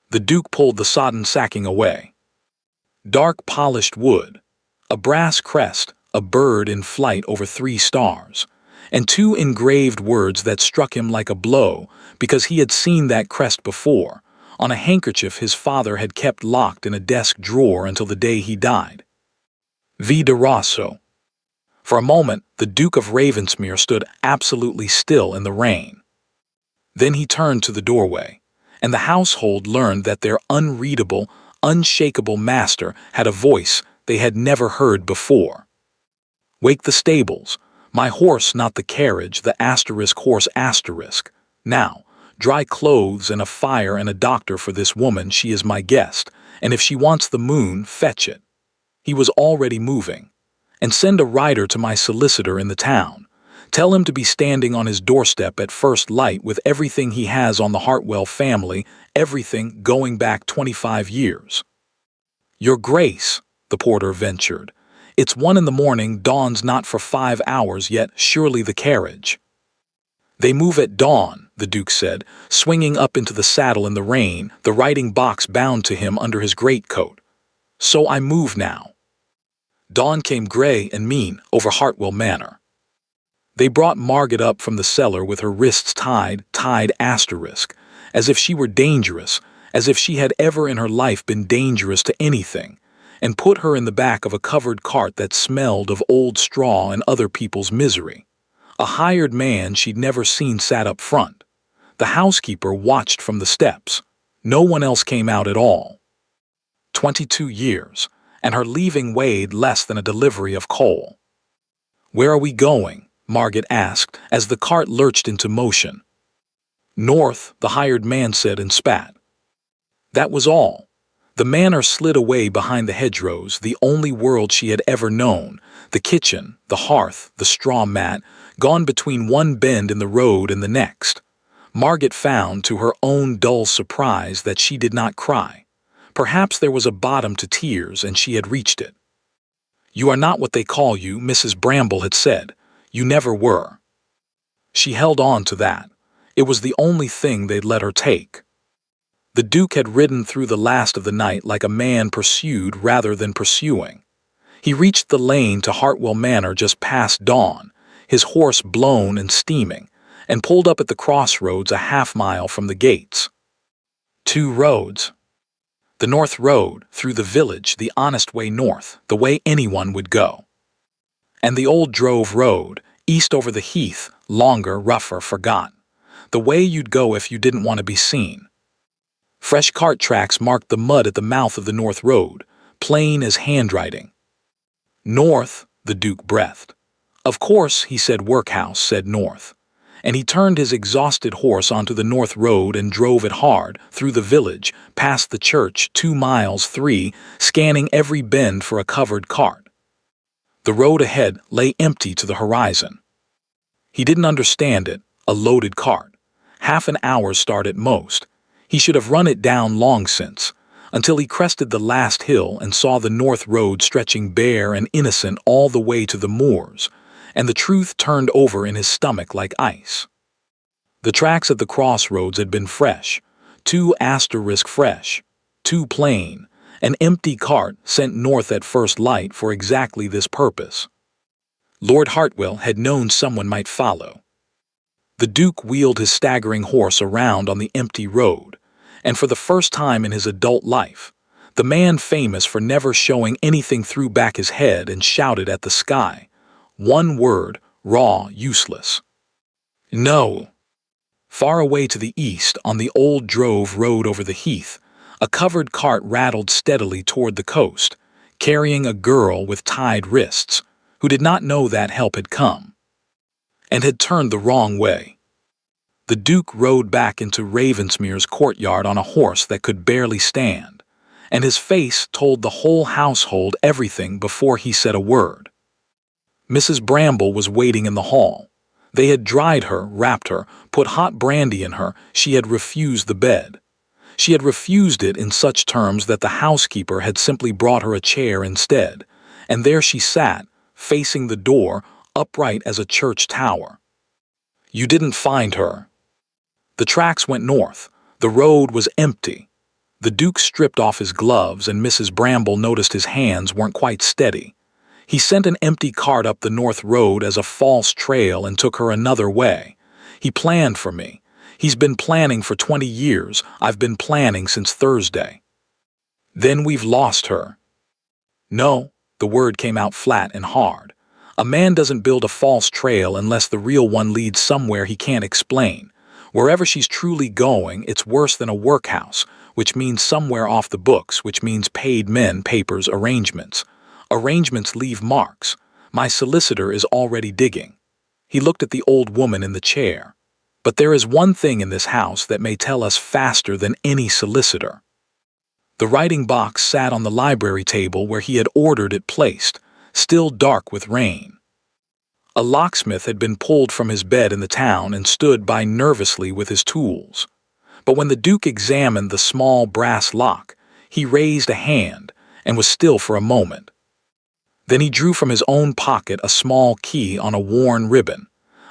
The Duke pulled the sodden sacking away. Dark polished wood, a brass crest, a bird in flight over 3 stars, and 2 engraved words that struck him like a blow because he had seen that crest before, on a handkerchief his father had kept locked in a desk drawer until the day he died. "V de Rosso." For a moment, the Duke of Ravensmere stood absolutely still in the rain. Then he turned to the doorway, and the household learned that their unreadable, unshakable master had a voice they had never heard before. "Wake the stables. My horse, not the carriage, the asterisk horse asterisk. Now, dry clothes and a fire and a doctor for this woman, she is my guest, and if she wants the moon, fetch it." He was already moving. "And send a rider to my solicitor in the town. Tell him to be standing on his doorstep at first light with everything he has on the Hartwell family, everything going back 25 years. "Your Grace," the porter ventured, "it's 1 in the morning, dawn's not for 5 hours yet, surely the carriage." "They move at dawn," the Duke said, swinging up into the saddle in the rain, the writing box bound to him under his greatcoat. "So I move now." Dawn came grey and mean over Hartwell Manor. They brought Margaret up from the cellar with her wrists tied asterisk, as if she were dangerous, as if she had ever in her life been dangerous to anything, and put her in the back of a covered cart that smelled of old straw and other people's misery. A hired man she'd never seen sat up front. The housekeeper watched from the steps. No one else came out at all. 22 years. And her leaving weighed less than a delivery of coal. "Where are we going?" Margaret asked as the cart lurched into motion. "North," the hired man said and spat. That was all. The manor slid away behind the hedgerows, the only world she had ever known, the kitchen, the hearth, the straw mat, gone between one bend in the road and the next. Margaret found, to her own dull surprise, that she did not cry. Perhaps there was a bottom to tears, and she had reached it. "You are not what they call you," Mrs. Bramble had said. "You never were." She held on to that. It was the only thing they'd let her take. The Duke had ridden through the last of the night like a man pursued rather than pursuing. He reached the lane to Hartwell Manor just past dawn, his horse blown and steaming, and pulled up at the crossroads a half-mile from the gates. 2 roads. The North Road, through the village, the honest way north, the way anyone would go. And the old drove road, east over the heath, longer, rougher, forgotten. The way you'd go if you didn't want to be seen. Fresh cart tracks marked the mud at the mouth of the North Road, plain as handwriting. "North," the Duke breathed. "Of course," he said, "workhouse," said north. And he turned his exhausted horse onto the North Road and drove it hard, through the village, past the church, 2 miles, 3, scanning every bend for a covered cart. The road ahead lay empty to the horizon. He didn't understand it, a loaded cart. Half an hour's start at most. He should have run it down long since. until he crested the last hill and saw the north road stretching bare and innocent all the way to the moors, and the truth turned over in his stomach like ice. The tracks at the crossroads had been fresh, too fresh, too plain, an empty cart sent north at first light for exactly this purpose. Lord Hartwell had known someone might follow. The Duke wheeled his staggering horse around on the empty road, and for the first time in his adult life, the man famous for never showing anything threw back his head and shouted at the sky. One word, raw, useless. No. Far away to the east, on the old drove road over the heath, a covered cart rattled steadily toward the coast, carrying a girl with tied wrists, who did not know that help had come, and had turned the wrong way. The Duke rode back into Ravensmere's courtyard on a horse that could barely stand, and his face told the whole household everything before he said a word. Mrs. Bramble was waiting in the hall. They had dried her, wrapped her, put hot brandy in her. She had refused the bed. She had refused it in such terms that the housekeeper had simply brought her a chair instead, and there she sat, facing the door, upright as a church tower. You didn't find her. The tracks went north. The road was empty. The Duke stripped off his gloves, and Mrs. Bramble noticed his hands weren't quite steady. He sent an empty cart up the north road as a false trail and took her another way. He planned for me. He's been planning for 20 years. I've been planning since Thursday. Then we've lost her. No, the word came out flat and hard. A man doesn't build a false trail unless the real one leads somewhere he can't explain. Wherever she's truly going, it's worse than a workhouse, which means somewhere off the books, which means paid men, papers, arrangements. Arrangements leave marks. My solicitor is already digging. He looked at the old woman in the chair. But there is one thing in this house that may tell us faster than any solicitor. The writing box sat on the library table where he had ordered it placed, still dark with rain. A locksmith had been pulled from his bed in the town and stood by nervously with his tools. But when the Duke examined the small brass lock, he raised a hand and was still for a moment. Then he drew from his own pocket a small key on a worn ribbon,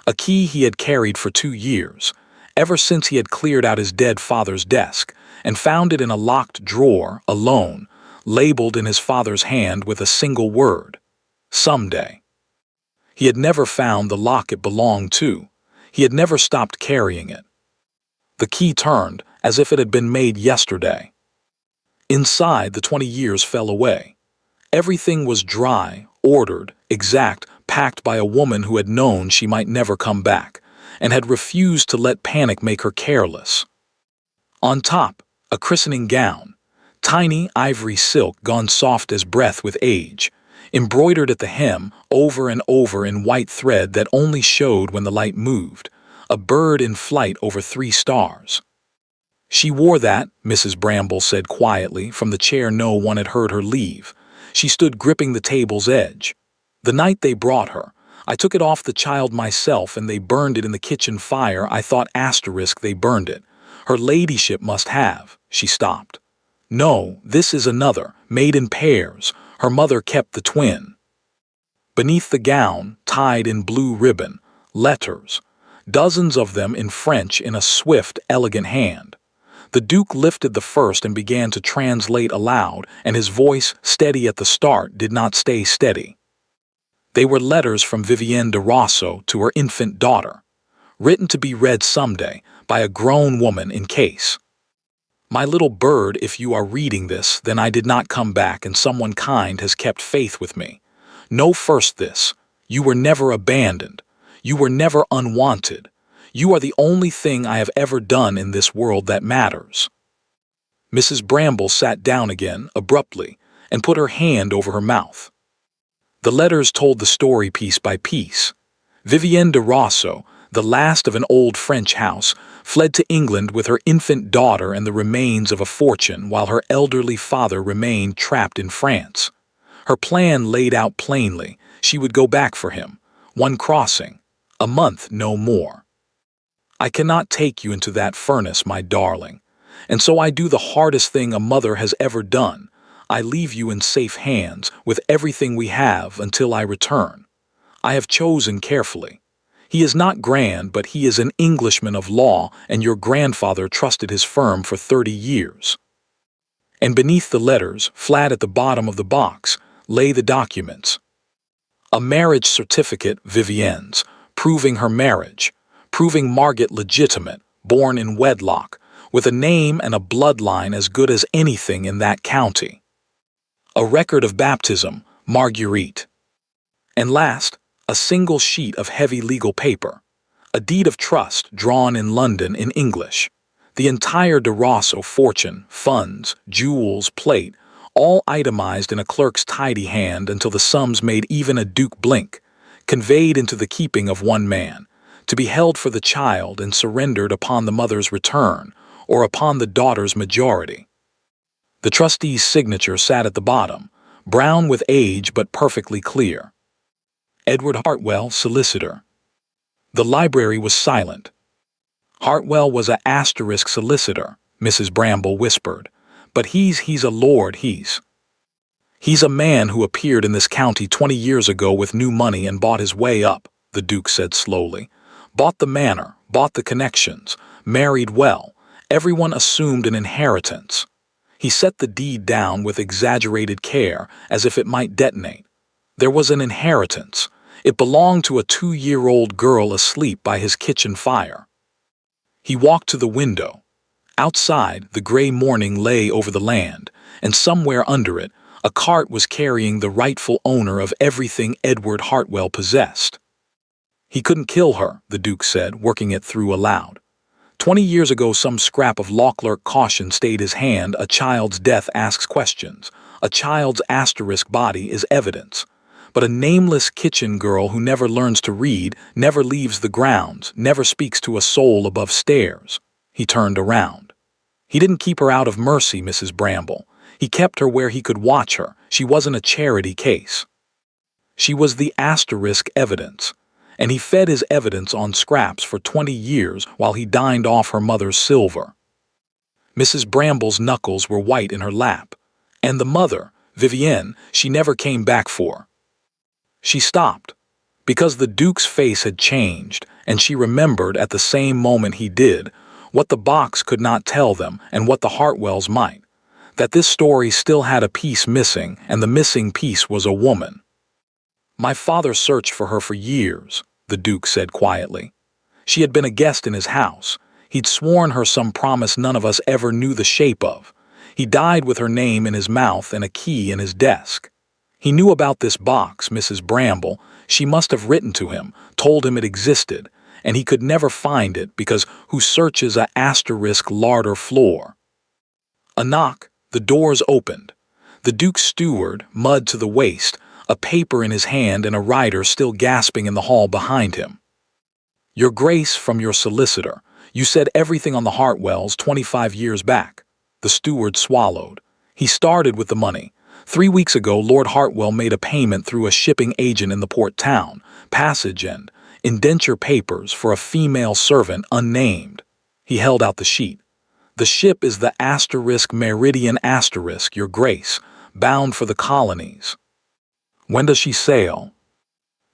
a key he had carried for 2 years, ever since he had cleared out his dead father's desk, and found it in a locked drawer, alone, labeled in his father's hand with a single word, someday. He had never found the lock it belonged to. He had never stopped carrying it. The key turned as if it had been made yesterday. Inside, the 20 years fell away. Everything was dry, ordered, exact, packed by a woman who had known she might never come back, and had refused to let panic make her careless. On top, a christening gown, tiny ivory silk gone soft as breath with age, embroidered at the hem, over and over in white thread that only showed when the light moved, a bird in flight over 3 stars. She wore that, Mrs. Bramble said quietly, from the chair no one had heard her leave. She stood gripping the table's edge. The night they brought her, I took it off the child myself and they burned it in the kitchen fire. I thought they burned it. Her ladyship must have. She stopped. No, this is another, made in pairs. Her mother kept the twin. Beneath the gown, tied in blue ribbon, letters, dozens of them in French in a swift, elegant hand. The Duke lifted the first and began to translate aloud, and his voice, steady at the start, did not stay steady. They were letters from Vivienne de Rosso to her infant daughter, written to be read someday by a grown woman in case. My little bird, if you are reading this, then I did not come back and someone kind has kept faith with me. Know first this, you were never abandoned. You were never unwanted. You are the only thing I have ever done in this world that matters. Mrs. Bramble sat down again, abruptly, and put her hand over her mouth. The letters told the story piece by piece. Vivienne de Rosso, the last of an old French house, fled to England with her infant daughter and the remains of a fortune while her elderly father remained trapped in France. Her plan laid out plainly. She would go back for him. One crossing. A month, no more. I cannot take you into that furnace, my darling. And so I do the hardest thing a mother has ever done. I leave you in safe hands with everything we have until I return. I have chosen carefully. He is not grand, but he is an Englishman of law, and your grandfather trusted his firm for 30 years. And beneath the letters, flat at the bottom of the box, lay the documents. A marriage certificate, Vivienne's, proving her marriage, proving Margaret legitimate, born in wedlock, with a name and a bloodline as good as anything in that county. A record of baptism, Marguerite. And last, a single sheet of heavy legal paper, a deed of trust drawn in London in English. The entire de Rosso fortune, funds, jewels, plate, all itemized in a clerk's tidy hand until the sums made even a duke blink, conveyed into the keeping of one man, to be held for the child and surrendered upon the mother's return or upon the daughter's majority. The trustee's signature sat at the bottom, brown with age but perfectly clear. Edward Hartwell, solicitor. The library was silent. Hartwell was a * solicitor, Mrs. Bramble whispered, but he's a lord, he's a man who appeared in this county 20 years ago with new money and bought his way up, the Duke said slowly. Bought the manor, bought the connections, married well, everyone assumed an inheritance. He set the deed down with exaggerated care, as if it might detonate. There was an inheritance. It belonged to a 2-year-old girl asleep by his kitchen fire. He walked to the window. Outside, the gray morning lay over the land, and somewhere under it, a cart was carrying the rightful owner of everything Edward Hartwell possessed. He couldn't kill her, the Duke said, working it through aloud. 20 years ago, some scrap of law clerk caution stayed his hand. A child's death asks questions. A child's * body is evidence. But a nameless kitchen girl who never learns to read, never leaves the grounds, never speaks to a soul above stairs. He turned around. He didn't keep her out of mercy, Mrs. Bramble. He kept her where he could watch her. She wasn't a charity case. She was the * evidence. And he fed his evidence on scraps for 20 years while he dined off her mother's silver. Mrs. Bramble's knuckles were white in her lap. And the mother, Vivienne, she never came back for. She stopped, because the Duke's face had changed, and she remembered at the same moment he did, what the box could not tell them and what the Hartwells might, that this story still had a piece missing, and the missing piece was a woman. My father searched for her for years, the Duke said quietly. She had been a guest in his house. He'd sworn her some promise none of us ever knew the shape of. He died with her name in his mouth and a key in his desk. He knew about this box, Mrs. Bramble. She must have written to him, told him it existed, and he could never find it because who searches a * larder floor? A knock, the doors opened. The Duke's steward, mud to the waist, a paper in his hand and a writer still gasping in the hall behind him. Your Grace, from your solicitor. You said everything on the Hartwells 25 years back. The steward swallowed. He started with the money. 3 weeks ago, Lord Hartwell made a payment through a shipping agent in the port town, passage and indenture papers for a female servant unnamed. He held out the sheet. The ship is the * Meridian *, Your Grace, bound for the colonies. When does she sail?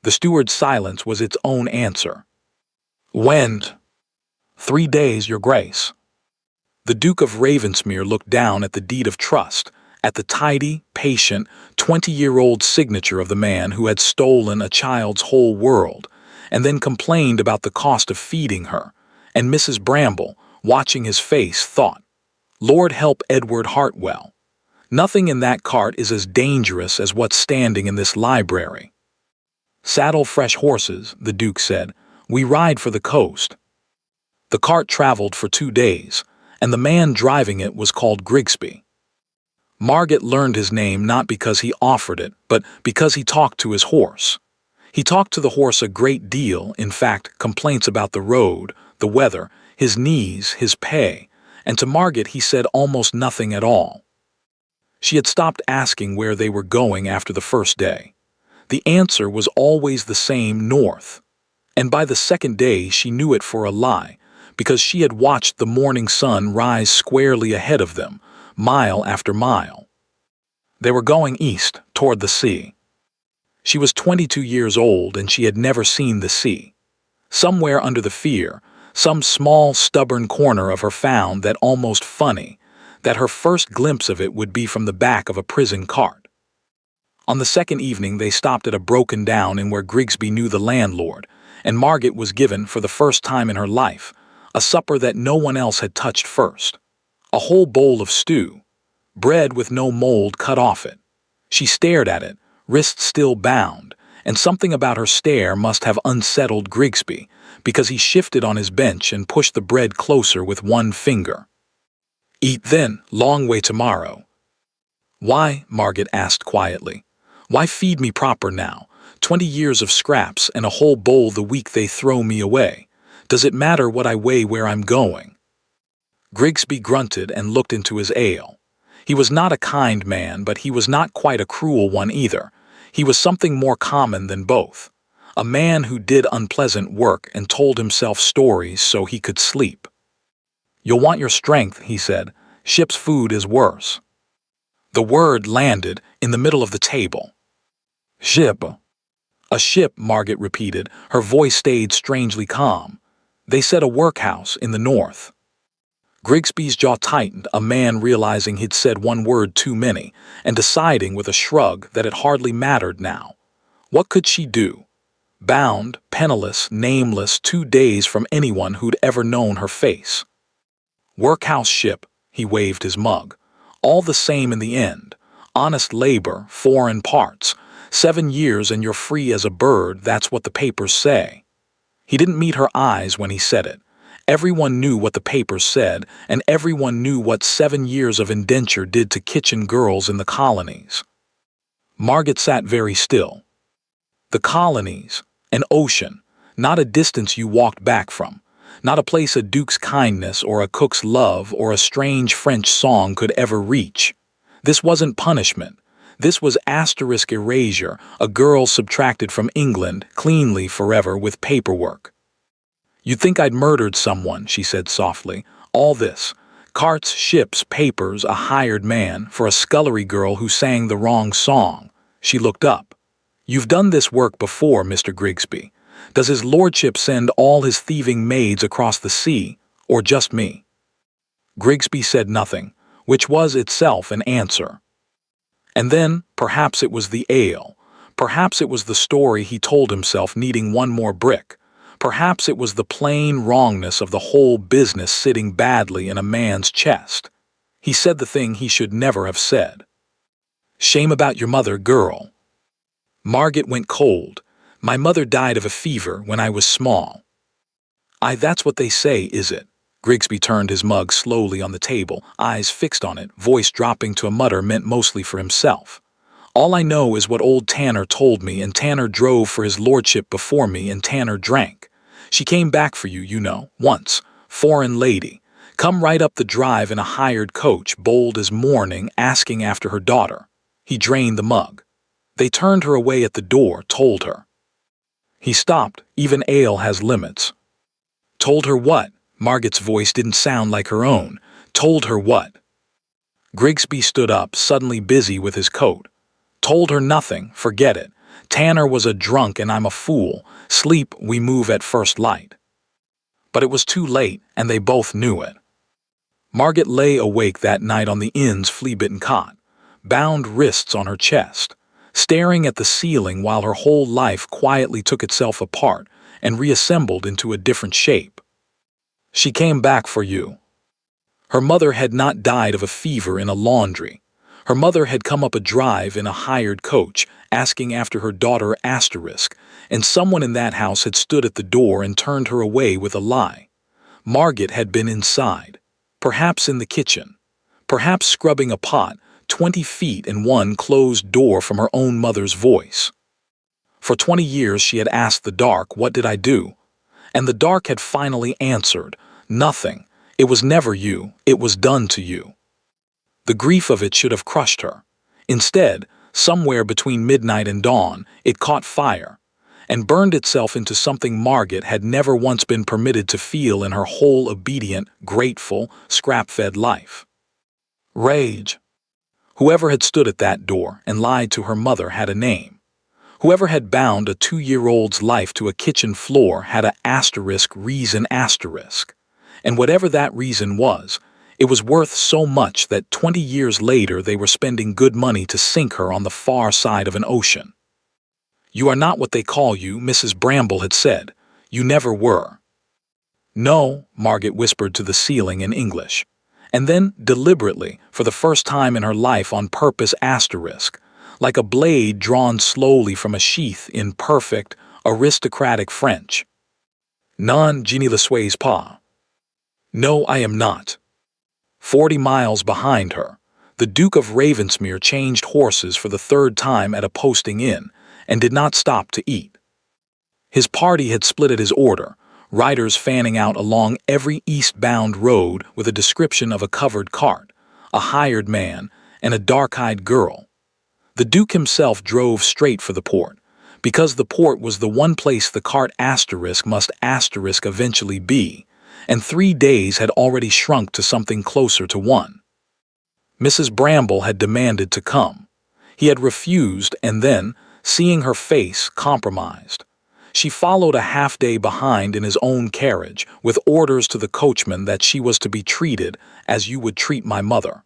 The steward's silence was its own answer. When? 3 days, Your Grace. The Duke of Ravensmere looked down at the deed of trust, at the tidy, patient, 20-year-old signature of the man who had stolen a child's whole world, and then complained about the cost of feeding her, and Mrs. Bramble, watching his face, thought, Lord help Edward Hartwell. Nothing in that cart is as dangerous as what's standing in this library. Saddle fresh horses, the Duke said. We ride for the coast. The cart traveled for 2 days, and the man driving it was called Grigsby. Margaret learned his name not because he offered it, but because he talked to his horse. He talked to the horse a great deal, in fact, complaints about the road, the weather, his knees, his pay, and to Margaret he said almost nothing at all. She had stopped asking where they were going after the first day. The answer was always the same, north. And by the second day she knew it for a lie, because she had watched the morning sun rise squarely ahead of them, mile after mile. They were going east, toward the sea. She was 22 years old and she had never seen the sea. Somewhere under the fear, some small, stubborn corner of her found that almost funny, that her first glimpse of it would be from the back of a prison cart. On the second evening they stopped at a broken-down inn where Grigsby knew the landlord, and Margaret was given, for the first time in her life, a supper that no one else had touched first. A whole bowl of stew, bread with no mold cut off it. She stared at it, wrists still bound, and something about her stare must have unsettled Grigsby, because he shifted on his bench and pushed the bread closer with one finger. "Eat then, long way tomorrow." "Why?" Margaret asked quietly. "Why feed me proper now? 20 years of scraps and a whole bowl the week they throw me away. Does it matter what I weigh where I'm going?" Grigsby grunted and looked into his ale. He was not a kind man, but he was not quite a cruel one either. He was something more common than both. A man who did unpleasant work and told himself stories so he could sleep. "You'll want your strength," he said. "Ship's food is worse." The word landed in the middle of the table. "Ship." "A ship," Margaret repeated. Her voice stayed strangely calm. "They said a workhouse in the north." Grigsby's jaw tightened, a man realizing he'd said one word too many, and deciding with a shrug that it hardly mattered now. What could she do? Bound, penniless, nameless, 2 days from anyone who'd ever known her face. "Workhouse ship," he waved his mug. "All the same in the end. Honest labor, foreign parts. 7 years and you're free as a bird, that's what the papers say." He didn't meet her eyes when he said it. Everyone knew what the papers said, and everyone knew what 7 years of indenture did to kitchen girls in the colonies. Margaret sat very still. The colonies, an ocean, not a distance you walked back from, not a place a duke's kindness or a cook's love or a strange French song could ever reach. This wasn't punishment. This was asterisk erasure, a girl subtracted from England cleanly forever with paperwork. "You'd think I'd murdered someone," she said softly. "All this. Carts, ships, papers, a hired man, for a scullery girl who sang the wrong song." She looked up. "You've done this work before, Mr. Grigsby. Does his lordship send all his thieving maids across the sea, or just me?" Grigsby said nothing, which was itself an answer. And then, perhaps it was the ale. Perhaps it was the story he told himself needing one more brick. Perhaps it was the plain wrongness of the whole business sitting badly in a man's chest. He said the thing he should never have said. "Shame about your mother, girl." Margaret went cold. "My mother died of a fever when I was small." That's what they say, is it?" Grigsby turned his mug slowly on the table, eyes fixed on it, voice dropping to a mutter meant mostly for himself. "All I know is what old Tanner told me, and Tanner drove for his lordship before me, and Tanner drank. She came back for you, you know, once. Foreign lady. Come right up the drive in a hired coach, bold as morning, asking after her daughter." He drained the mug. "They turned her away at the door, told her." He stopped. Even ale has limits. "Told her what?" Margaret's voice didn't sound like her own. "Told her what?" Grigsby stood up, suddenly busy with his coat. "Told her nothing, forget it. Tanner was a drunk and I'm a fool. Sleep, we move at first light." But it was too late, and they both knew it. Margaret lay awake that night on the inn's flea-bitten cot, bound wrists on her chest, staring at the ceiling while her whole life quietly took itself apart and reassembled into a different shape. She came back for you. Her mother had not died of a fever in a laundry. Her mother had come up a drive in a hired coach, asking after her daughter asterisk, and someone in that house had stood at the door and turned her away with a lie. Margaret had been inside, perhaps in the kitchen, perhaps scrubbing a pot, 20 feet in one closed door from her own mother's voice. For 20 years she had asked the dark, "What did I do?" And the dark had finally answered, "Nothing. It was never you. It was done to you." The grief of it should have crushed her. Instead, somewhere between midnight and dawn, it caught fire. and burned itself into something Margit had never once been permitted to feel in her whole obedient, grateful, scrap-fed life. Rage. Whoever had stood at that door and lied to her mother had a name. Whoever had bound a 2-year-old's life to a kitchen floor had a reason. And whatever that reason was, it was worth so much that 20 years later they were spending good money to sink her on the far side of an ocean. "You are not what they call you," Mrs. Bramble had said. "You never were." "No," Margit whispered to the ceiling in English. And then, deliberately, for the first time in her life on purpose, like a blade drawn slowly from a sheath in perfect, aristocratic French. "Non, je ne le suis pas." "No, I am not." 40 miles behind her, the Duke of Ravensmere changed horses for the 3rd time at a posting inn, and did not stop to eat. His party had split at his order, riders fanning out along every eastbound road with a description of a covered cart, a hired man, and a dark-eyed girl. The Duke himself drove straight for the port, because the port was the one place the cart must eventually be, and 3 days had already shrunk to something closer to 1. Mrs. Bramble had demanded to come. He had refused, and then, seeing her face, compromised. She followed a half-day behind in his own carriage, with orders to the coachman that she was to be treated as you would treat my mother.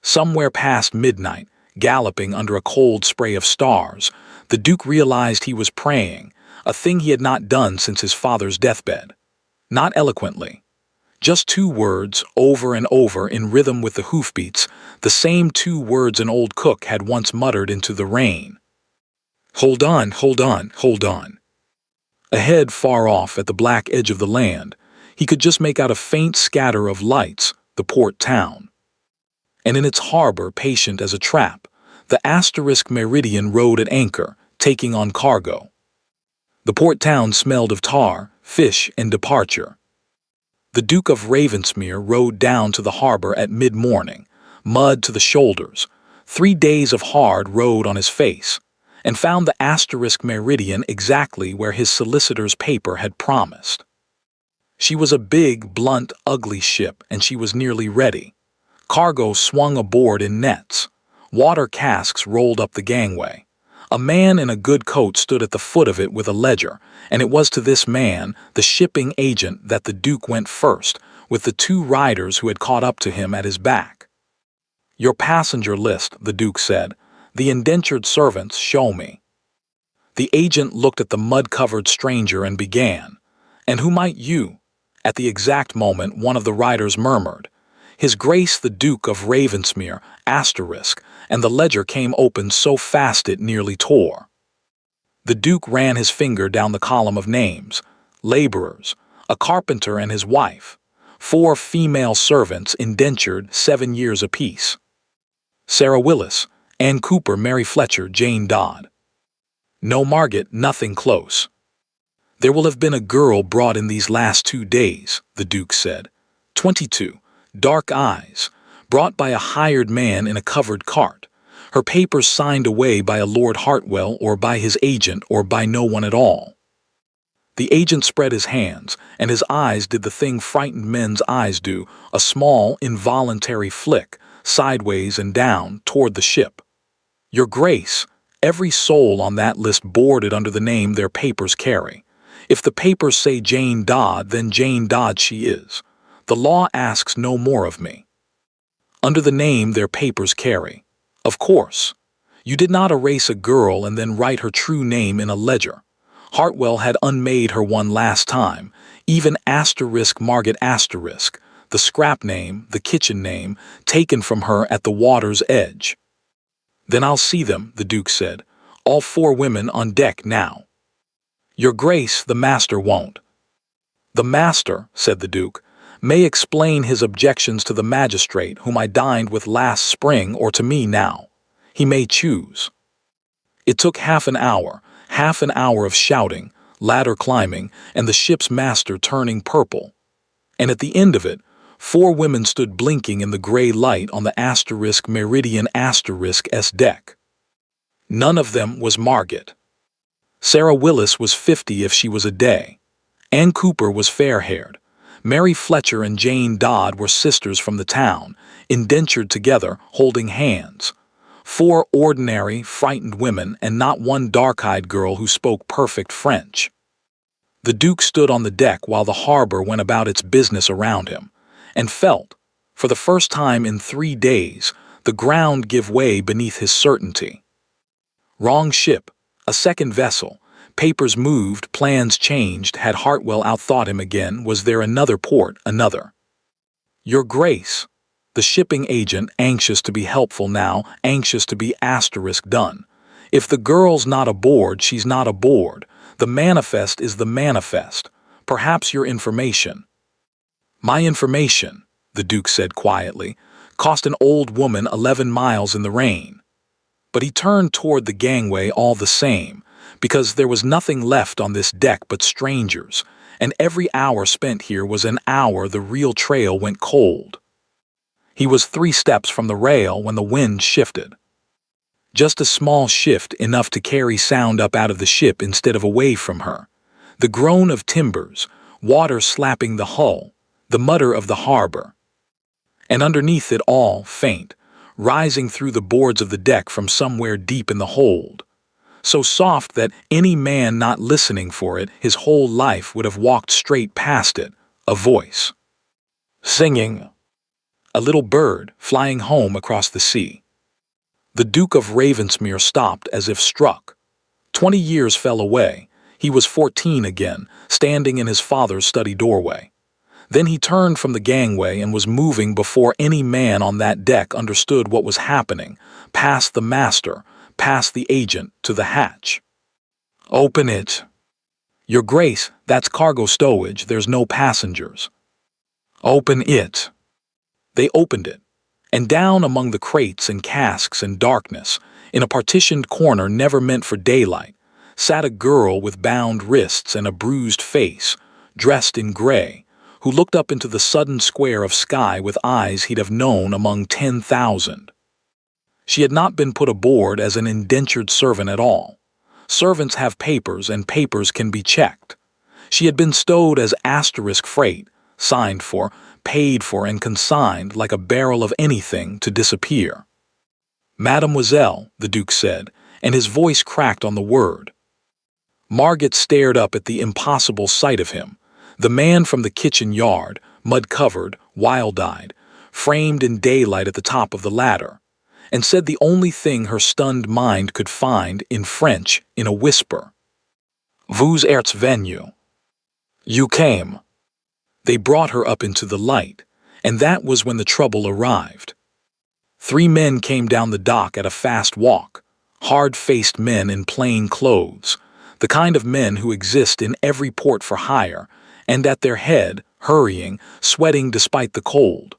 Somewhere past midnight, galloping under a cold spray of stars, the Duke realized he was praying, a thing he had not done since his father's deathbed. Not eloquently. Just 2 words, over and over in rhythm with the hoofbeats, the same 2 words an old cook had once muttered into the rain. "Hold on, hold on, hold on." Ahead, far off at the black edge of the land, he could just make out a faint scatter of lights, the port town. And in its harbor, patient as a trap, the Meridian rode at anchor, taking on cargo. The port town smelled of tar, fish, and departure. The Duke of Ravensmere rode down to the harbor at mid-morning, mud to the shoulders, 3 days of hard road on his face, and found the Meridian exactly where his solicitor's paper had promised. She was a big, blunt, ugly ship, and she was nearly ready. Cargo swung aboard in nets. Water casks rolled up the gangway. A man in a good coat stood at the foot of it with a ledger, and it was to this man, the shipping agent, that the Duke went first, with the 2 riders who had caught up to him at his back. "Your passenger list," the Duke said. "The indentured servants show me." The agent looked at the mud-covered stranger and began. "And who might you?" At the exact moment, one of the riders murmured, "His Grace the Duke of Ravensmere, and the ledger came open so fast it nearly tore. The Duke ran his finger down the column of names. Laborers, a carpenter and his wife, 4 female servants indentured 7 years apiece. Sarah Willis, Ann Cooper, Mary Fletcher, Jane Dodd. No Margit, nothing close. There will have been a girl brought in these last 2 days, the Duke said. 22, dark eyes, brought by a hired man in a covered cart, her papers signed away by a Lord Hartwell or by his agent or by no one at all. The agent spread his hands, and his eyes did the thing frightened men's eyes do, a small, involuntary flick, sideways and down, toward the ship. Your Grace, every soul on that list boarded under the name their papers carry. If the papers say Jane Dodd, then Jane Dodd she is. The law asks no more of me. Under the name their papers carry. Of course. You did not erase a girl and then write her true name in a ledger. Hartwell had unmade her one last time, even Margit the scrap name, the kitchen name, taken from her at the water's edge. Then I'll see them, the Duke said. All 4 women on deck now. Your Grace, the master won't. The master, said the Duke, may explain his objections to the magistrate whom I dined with last spring or to me now. He may choose. It took half an hour of shouting, ladder climbing, and the ship's master turning purple. And at the end of it, 4 women stood blinking in the gray light on the Meridian S deck. None of them was Margit. Sarah Willis was 50 if she was a day. Ann Cooper was fair-haired. Mary Fletcher and Jane Dodd were sisters from the town, indentured together, holding hands. 4 ordinary, frightened women and not one dark-eyed girl who spoke perfect French. The Duke stood on the deck while the harbor went about its business around him, and felt, for the first time in 3 days, the ground give way beneath his certainty. Wrong ship, a second vessel, papers moved, plans changed. Had Hartwell outthought him again? Was there another port, another? Your Grace, the shipping agent, anxious to be helpful now, anxious to be done. If the girl's not aboard, she's not aboard. The manifest is the manifest. Perhaps your information. My information, the Duke said quietly, cost an old woman 11 miles in the rain. But he turned toward the gangway all the same, because there was nothing left on this deck but strangers, and every hour spent here was an hour the real trail went cold. He was 3 steps from the rail when the wind shifted. Just a small shift, enough to carry sound up out of the ship instead of away from her. The groan of timbers, water slapping the hull, the mutter of the harbor. And underneath it all, faint, rising through the boards of the deck from somewhere deep in the hold. So soft that any man not listening for it his whole life would have walked straight past it, a voice. Singing. A little bird flying home across the sea. The Duke of Ravensmere stopped as if struck. 20 years fell away. He was 14 again, standing in his father's study doorway. Then he turned from the gangway and was moving before any man on that deck understood what was happening, past the master, past the agent, to the hatch. Open it. Your Grace, that's cargo stowage, there's no passengers. Open it. They opened it, and down among the crates and casks and darkness, in a partitioned corner never meant for daylight, sat a girl with bound wrists and a bruised face, dressed in gray, who looked up into the sudden square of sky with eyes he'd have known among 10,000. She had not been put aboard as an indentured servant at all. Servants have papers, and papers can be checked. She had been stowed as asterisk freight, signed for, paid for, and consigned like a barrel of anything to disappear. Mademoiselle, the Duke said, and his voice cracked on the word. Margit stared up at the impossible sight of him, the man from the kitchen yard, mud-covered, wild-eyed, framed in daylight at the top of the ladder, and said the only thing her stunned mind could find in French in a whisper. Vous êtes venu. You came. They brought her up into the light, and that was when the trouble arrived. 3 men came down the dock at a fast walk, hard-faced men in plain clothes, the kind of men who exist in every port for hire, and at their head, hurrying, sweating despite the cold,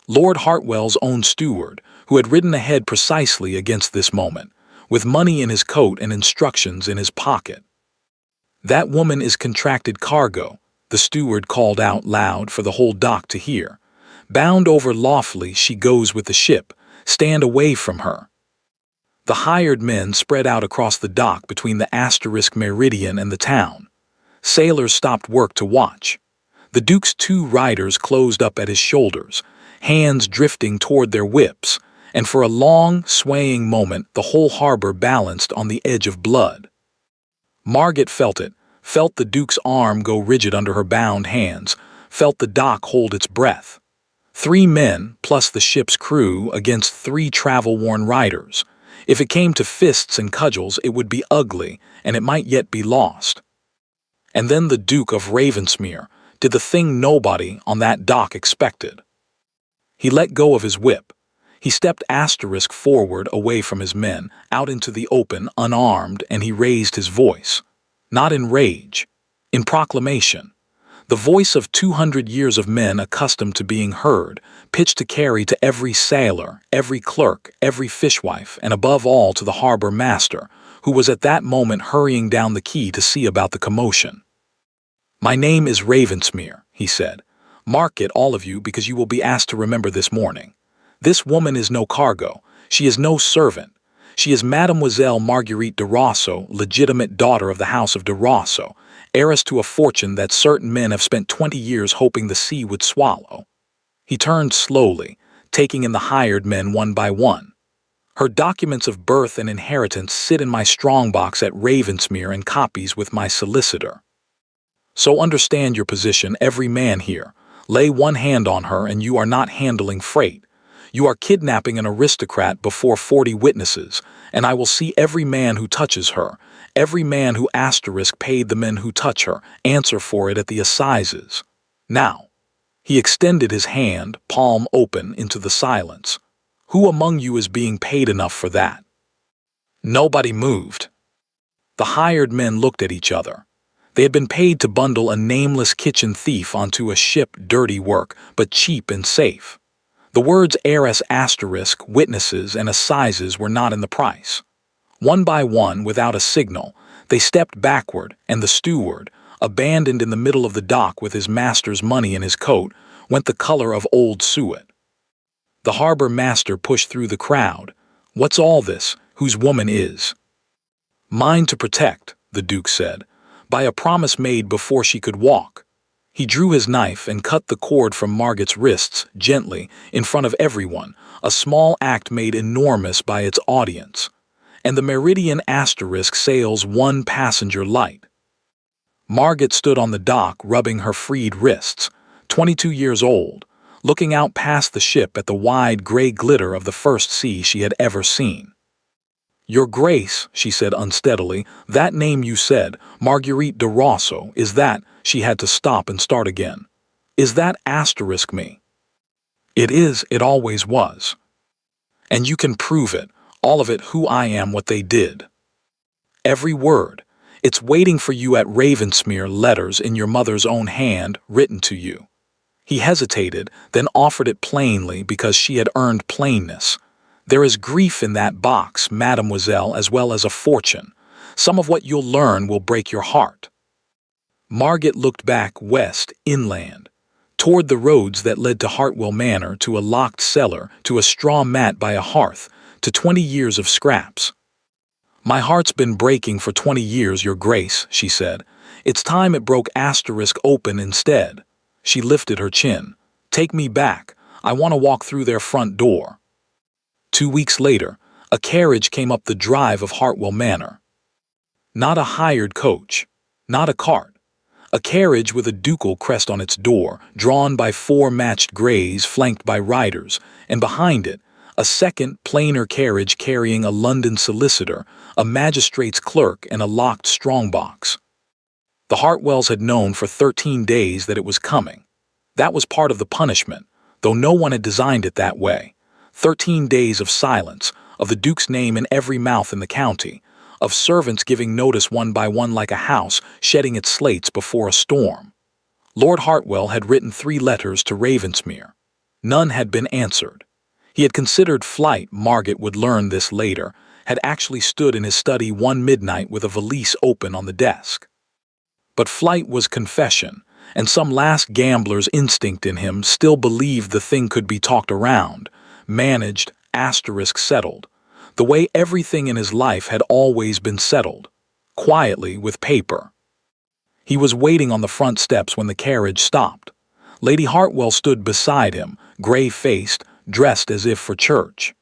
Lord Hartwell's own steward, who had ridden ahead precisely against this moment, with money in his coat and instructions in his pocket. That woman is contracted cargo, the steward called out loud for the whole dock to hear. Bound over lawfully she goes with the ship, stand away from her. The hired men spread out across the dock between the asterisk meridian and the town. Sailors stopped work to watch. The Duke's 2 riders closed up at his shoulders, hands drifting toward their whips, and for a long, swaying moment the whole harbor balanced on the edge of blood. Margit felt it, felt the Duke's arm go rigid under her bound hands, felt the dock hold its breath. 3 men, plus the ship's crew, against 3 travel-worn riders. If it came to fists and cudgels, it would be ugly, and it might yet be lost. And then the Duke of Ravensmere did the thing nobody on that dock expected. He let go of his whip. He stepped asterisk forward away from his men, out into the open, unarmed, and he raised his voice. Not in rage, in proclamation. The voice of 200 years of men accustomed to being heard, pitched to carry to every sailor, every clerk, every fishwife, and above all to the harbor master, who was at that moment hurrying down the quay to see about the commotion. My name is Ravensmere, he said. Mark it, all of you, because you will be asked to remember this morning. This woman is no cargo. She is no servant. She is Mademoiselle Marguerite de Rosso, legitimate daughter of the House of de Rosso, heiress to a fortune that certain men have spent 20 years hoping the sea would swallow. He turned slowly, taking in the hired men one by one. Her documents of birth and inheritance sit in my strongbox at Ravensmere and copies with my solicitor. So understand your position, every man here. Lay one hand on her and you are not handling freight. You are kidnapping an aristocrat before 40 witnesses, and I will see every man who touches her, every man who paid the men who touch her, answer for it at the assizes. Now, he extended his hand, palm open, into the silence. Who among you is being paid enough for that? Nobody moved. The hired men looked at each other. They had been paid to bundle a nameless kitchen thief onto a ship, dirty work, but cheap and safe. The words heiress *, witnesses, and assizes were not in the price. One by one, without a signal, they stepped backward, and the steward, abandoned in the middle of the dock with his master's money in his coat, went the color of old suet. The harbor master pushed through the crowd. What's all this? Whose woman is? Mine to protect, the Duke said, by a promise made before she could walk. He drew his knife and cut the cord from Margot's wrists, gently, in front of everyone, a small act made enormous by its audience. And the Meridian * sails one passenger light. Margot stood on the dock rubbing her freed wrists, 22 years old, looking out past the ship at the wide gray glitter of the first sea she had ever seen. Your Grace, she said unsteadily, that name you said, Marguerite de Rosso, is that, she had to stop and start again. Is that * me? It is, it always was. And you can prove it, all of it, who I am, what they did. Every word. It's waiting for you at Ravensmere, letters in your mother's own hand, written to you. He hesitated, then offered it plainly because she had earned plainness. There is grief in that box, mademoiselle, as well as a fortune. Some of what you'll learn will break your heart. Margot looked back west, inland, toward the roads that led to Hartwell Manor, to a locked cellar, to a straw mat by a hearth, to 20 years of scraps. My heart's been breaking for 20 years, Your Grace, she said. It's time it broke * open instead. She lifted her chin. Take me back. I want to walk through their front door. 2 weeks later, a carriage came up the drive of Hartwell Manor. Not a hired coach, not a cart. A carriage with a ducal crest on its door, drawn by 4 matched greys flanked by riders, and behind it, a second, plainer carriage carrying a London solicitor, a magistrate's clerk, and a locked strongbox. The Hartwells had known for 13 days that it was coming. That was part of the punishment, though no one had designed it that way. 13 days of silence, of the Duke's name in every mouth in the county, of servants giving notice one by one like a house shedding its slates before a storm. Lord Hartwell had written 3 letters to Ravensmere. None had been answered. He had considered flight. Margot would learn this later, had actually stood in his study one midnight with a valise open on the desk. But flight was confession, and some last gambler's instinct in him still believed the thing could be talked around, managed, * settled, the way everything in his life had always been settled, quietly with paper. He was waiting on the front steps when the carriage stopped. Lady Hartwell stood beside him, gray-faced, dressed as if for church.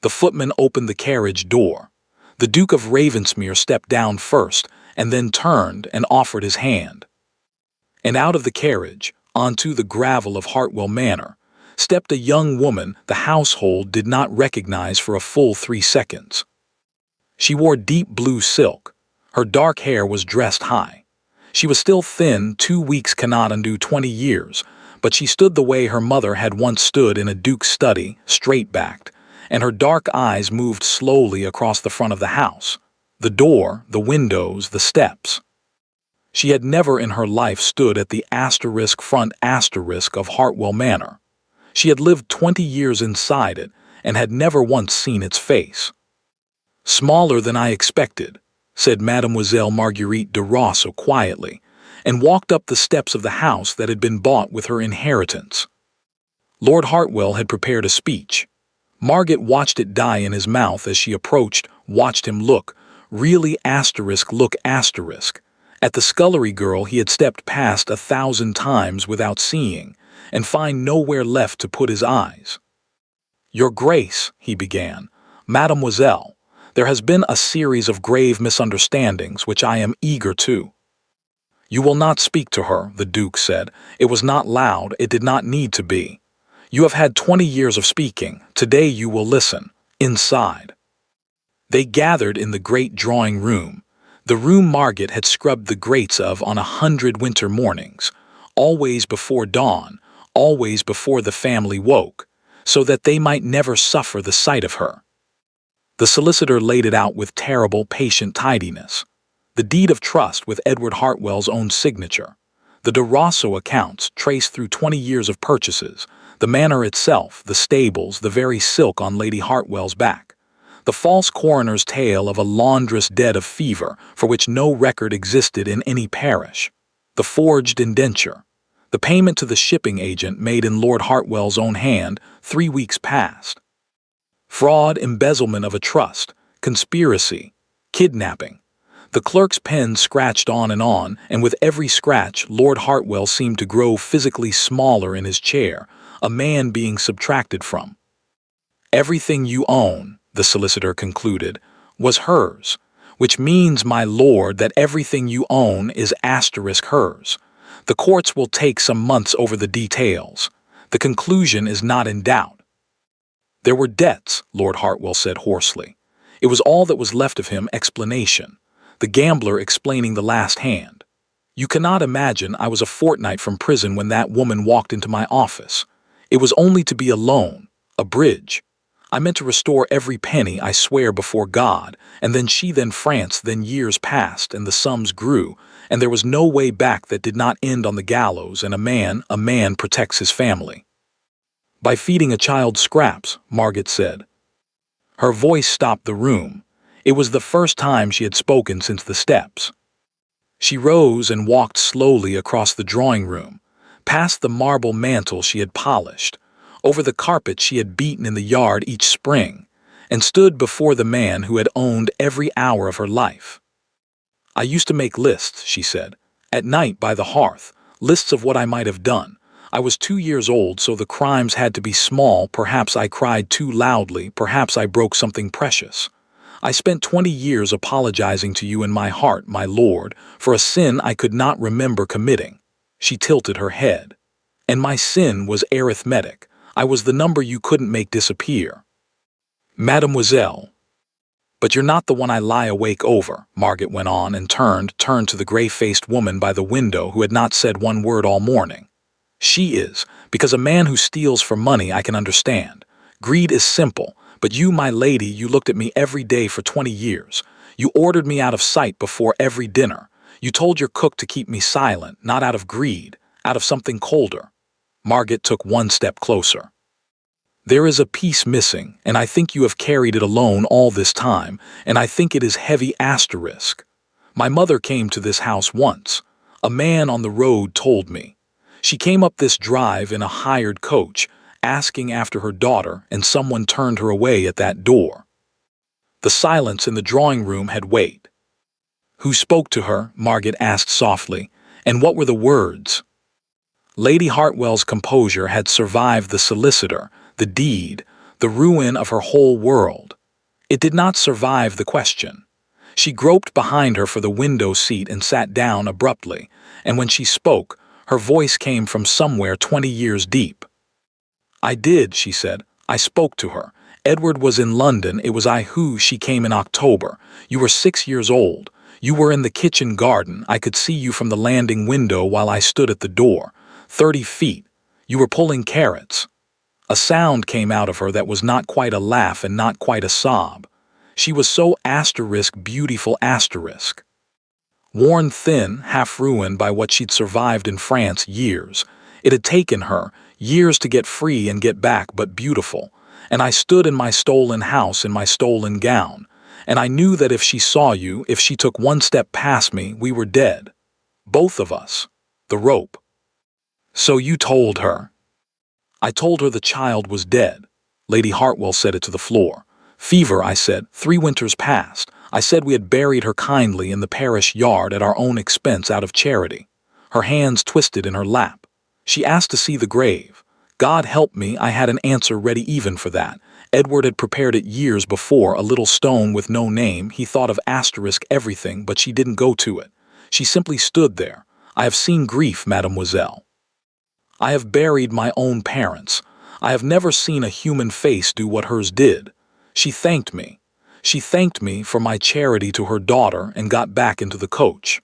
The footman opened the carriage door. The Duke of Ravensmere stepped down first, and then turned and offered his hand. And out of the carriage, onto the gravel of Hartwell Manor, stepped a young woman the household did not recognize for a full 3 seconds. She wore deep blue silk. Her dark hair was dressed high. She was still thin. 2 weeks cannot undo 20 years, but she stood the way her mother had once stood in a duke's study, straight-backed, and her dark eyes moved slowly across the front of the house, the door, the windows, the steps. She had never in her life stood at the front of Hartwell Manor. She had lived 20 years inside it and had never once seen its face. Smaller than I expected, said Mademoiselle Marguerite de Rosso quietly, and walked up the steps of the house that had been bought with her inheritance. Lord Hartwell had prepared a speech. Margit watched it die in his mouth as she approached, watched him look, really look at the scullery girl he had stepped past 1,000 times without seeing, and find nowhere left to put his eyes. "Your Grace," he began, "Mademoiselle, there has been a series of grave misunderstandings which I am eager to—" "You will not speak to her," the Duke said. "It was not loud, it did not need to be. You have had 20 years of speaking, today you will listen, inside." They gathered in the great drawing room, the room Margit had scrubbed the grates of on 100 winter mornings, always before dawn, always before the family woke, so that they might never suffer the sight of her. The solicitor laid it out with terrible, patient tidiness. The deed of trust with Edward Hartwell's own signature, the de Rosso accounts traced through 20 years of purchases, the manor itself, the stables, the very silk on Lady Hartwell's back, the false coroner's tale of a laundress dead of fever for which no record existed in any parish, the forged indenture, the payment to the shipping agent made in Lord Hartwell's own hand 3 weeks past, fraud, embezzlement of a trust, conspiracy, kidnapping. The clerk's pen scratched on, and with every scratch Lord Hartwell seemed to grow physically smaller in his chair, a man being subtracted from. "Everything you own," the solicitor concluded, "was hers, which means, my lord, that everything you own is hers. The courts will take some months over the details. The conclusion is not in doubt." "There were debts," Lord Hartwell said hoarsely. It was all that was left of him explanation, the gambler explaining the last hand. "You cannot imagine I was a fortnight from prison when that woman walked into my office. It was only to be a loan, a bridge. I meant to restore every penny, I swear before God, and then France, then years passed, and the sums grew, and there was no way back that did not end on the gallows, and a man protects his family." "By feeding a child scraps," Margit said. Her voice stopped the room. It was the first time she had spoken since the steps. She rose and walked slowly across the drawing room, past the marble mantel she had polished, over the carpet she had beaten in the yard each spring, and stood before the man who had owned every hour of her life. "I used to make lists," she said, "at night by the hearth, lists of what I might have done. I was 2 years old, so the crimes had to be small. Perhaps I cried too loudly, perhaps I broke something precious. I spent 20 years apologizing to you in my heart, my lord, for a sin I could not remember committing." She tilted her head. "And my sin was arithmetic. I was the number you couldn't make disappear." "Mademoiselle." "But you're not the one I lie awake over," Margit went on, and turned to the gray-faced woman by the window who had not said one word all morning. "She is, because a man who steals for money I can understand. Greed is simple, but you, my lady, you looked at me every day for 20 years. You ordered me out of sight before every dinner. You told your cook to keep me silent, not out of greed, out of something colder." Margit took one step closer. "There is a piece missing, and I think you have carried it alone all this time, and I think it is heavy asterisk. My mother came to this house once. A man on the road told me. She came up this drive in a hired coach, asking after her daughter, and someone turned her away at that door." The silence in the drawing room had weight. "Who spoke to her?" Margit asked softly. "And what were the words?" Lady Hartwell's composure had survived the solicitor, the deed, the ruin of her whole world. It did not survive the question. She groped behind her for the window seat and sat down abruptly, and when she spoke, her voice came from somewhere 20 years deep. "I did," she said. "I spoke to her. Edward was in London. It was I who. She came in October. You were 6 years old. You were in the kitchen garden. I could see you from the landing window while I stood at the door. 30 feet. You were pulling carrots." A sound came out of her that was not quite a laugh and not quite a sob. She was so beautiful. Worn thin, half ruined by what she'd survived in France years. It had taken her years to get free and get back, but beautiful. And I stood in my stolen house in my stolen gown. And I knew that if she saw you, if she took one step past me, we were dead. Both of us. The rope. "So you told her?" "I told her the child was dead." Lady Hartwell said it to the floor. Fever, I said, 3 winters past. I said we had buried her kindly in the parish yard at our own expense out of charity. Her hands twisted in her lap. She asked to see the grave. God help me, I had an answer ready even for that. Edward had prepared it years before, a little stone with no name. He thought of asterisk everything, but she didn't go to it. She simply stood there. I have seen grief, mademoiselle. I have buried my own parents. I have never seen a human face do what hers did. She thanked me. She thanked me for my charity to her daughter and got back into the coach.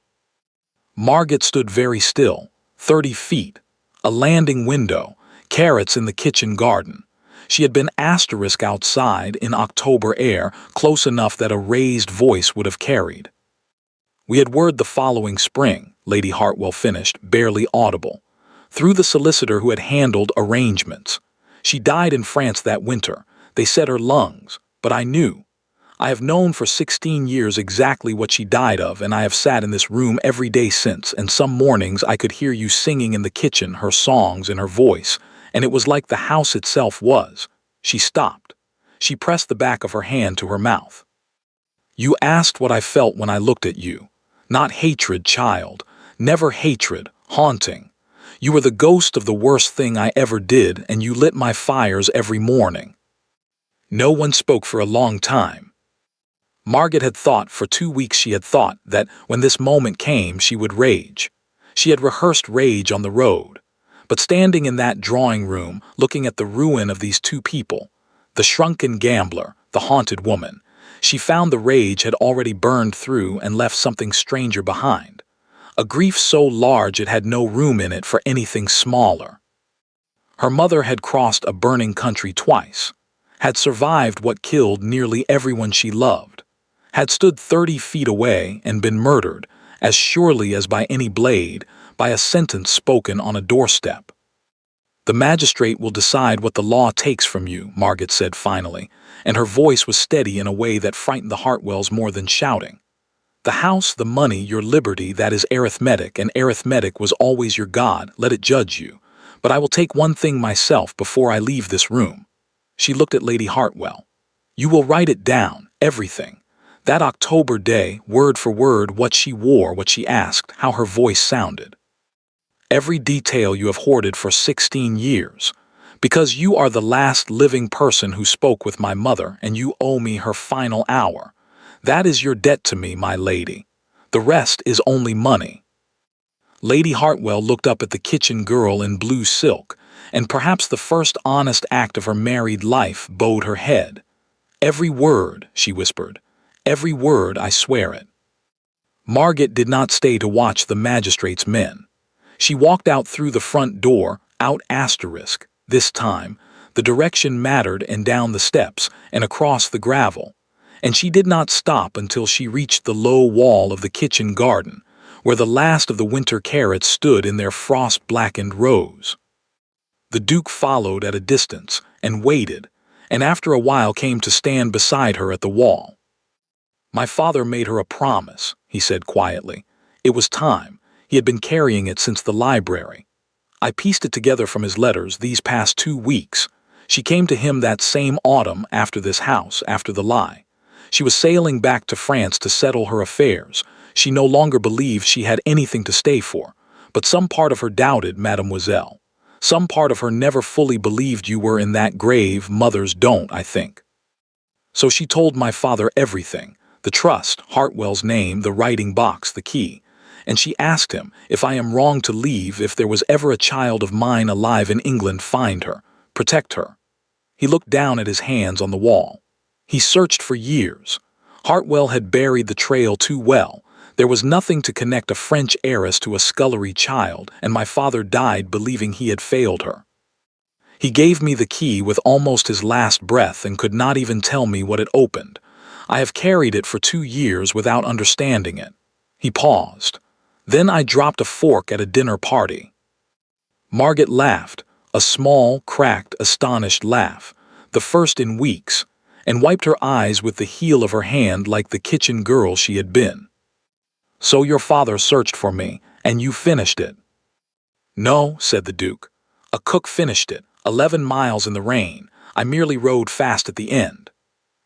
Margaret stood very still, 30 feet, a landing window, carrots in the kitchen garden. She had been asterisk outside in October air, close enough that a raised voice would have carried. We had word the following spring, Lady Hartwell finished, barely audible, through the solicitor who had handled arrangements. She died in France that winter. They said her lungs, but I knew. I have known for 16 years exactly what she died of, and I have sat in this room every day since, and some mornings I could hear you singing in the kitchen her songs in her voice, and it was like the house itself was. She stopped. She pressed the back of her hand to her mouth. You asked what I felt when I looked at you. Not hatred, child. Never hatred, haunting. You were the ghost of the worst thing I ever did, and you lit my fires every morning. No one spoke for a long time. Margaret had thought, for 2 weeks she had thought, that when this moment came she would rage. She had rehearsed rage on the road. But standing in that drawing room, looking at the ruin of these 2 people, the shrunken gambler, the haunted woman, she found the rage had already burned through and left something stranger behind. A grief so large it had no room in it for anything smaller. Her mother had crossed a burning country twice, had survived what killed nearly everyone she loved, had stood 30 feet away and been murdered, as surely as by any blade, by a sentence spoken on a doorstep. The magistrate will decide what the law takes from you, Margaret said finally, and her voice was steady in a way that frightened the Hartwells more than shouting. The house, the money, your liberty, that is arithmetic, and arithmetic was always your God, let it judge you. But I will take one thing myself before I leave this room. She looked at Lady Hartwell. You will write it down, everything. That October day, word for word, what she wore, what she asked, how her voice sounded. Every detail you have hoarded for 16 years. Because you are the last living person who spoke with my mother, and you owe me her final hour. That is your debt to me, my lady. The rest is only money. Lady Hartwell looked up at the kitchen girl in blue silk, and perhaps the first honest act of her married life bowed her head. Every word, she whispered. Every word, I swear it. Margaret did not stay to watch the magistrate's men. She walked out through the front door, out asterisk, this time. The direction mattered, and down the steps, and across the gravel. And she did not stop until she reached the low wall of the kitchen garden, where the last of the winter carrots stood in their frost-blackened rows. The Duke followed at a distance, and waited, and after a while came to stand beside her at the wall. My father made her a promise, he said quietly. It was time. He had been carrying it since the library. I pieced it together from his letters these past 2 weeks. She came to him that same autumn after this house, after the lie. She was sailing back to France to settle her affairs. She no longer believed she had anything to stay for. But some part of her doubted, mademoiselle. Some part of her never fully believed you were in that grave. Mothers don't, I think. So she told my father everything. The trust, Hartwell's name, the writing box, the key. And she asked him, if I am wrong to leave, if there was ever a child of mine alive in England, find her, protect her. He looked down at his hands on the wall. He searched for years. Hartwell had buried the trail too well. There was nothing to connect a French heiress to a scullery child, and my father died believing he had failed her. He gave me the key with almost his last breath and could not even tell me what it opened. I have carried it for 2 years without understanding it. He paused. Then I dropped a fork at a dinner party. Margaret laughed, a small, cracked, astonished laugh, the first in weeks, and wiped her eyes with the heel of her hand like the kitchen girl she had been. So your father searched for me, and you finished it. No, said the Duke. A cook finished it, 11 miles in the rain. I merely rode fast at the end."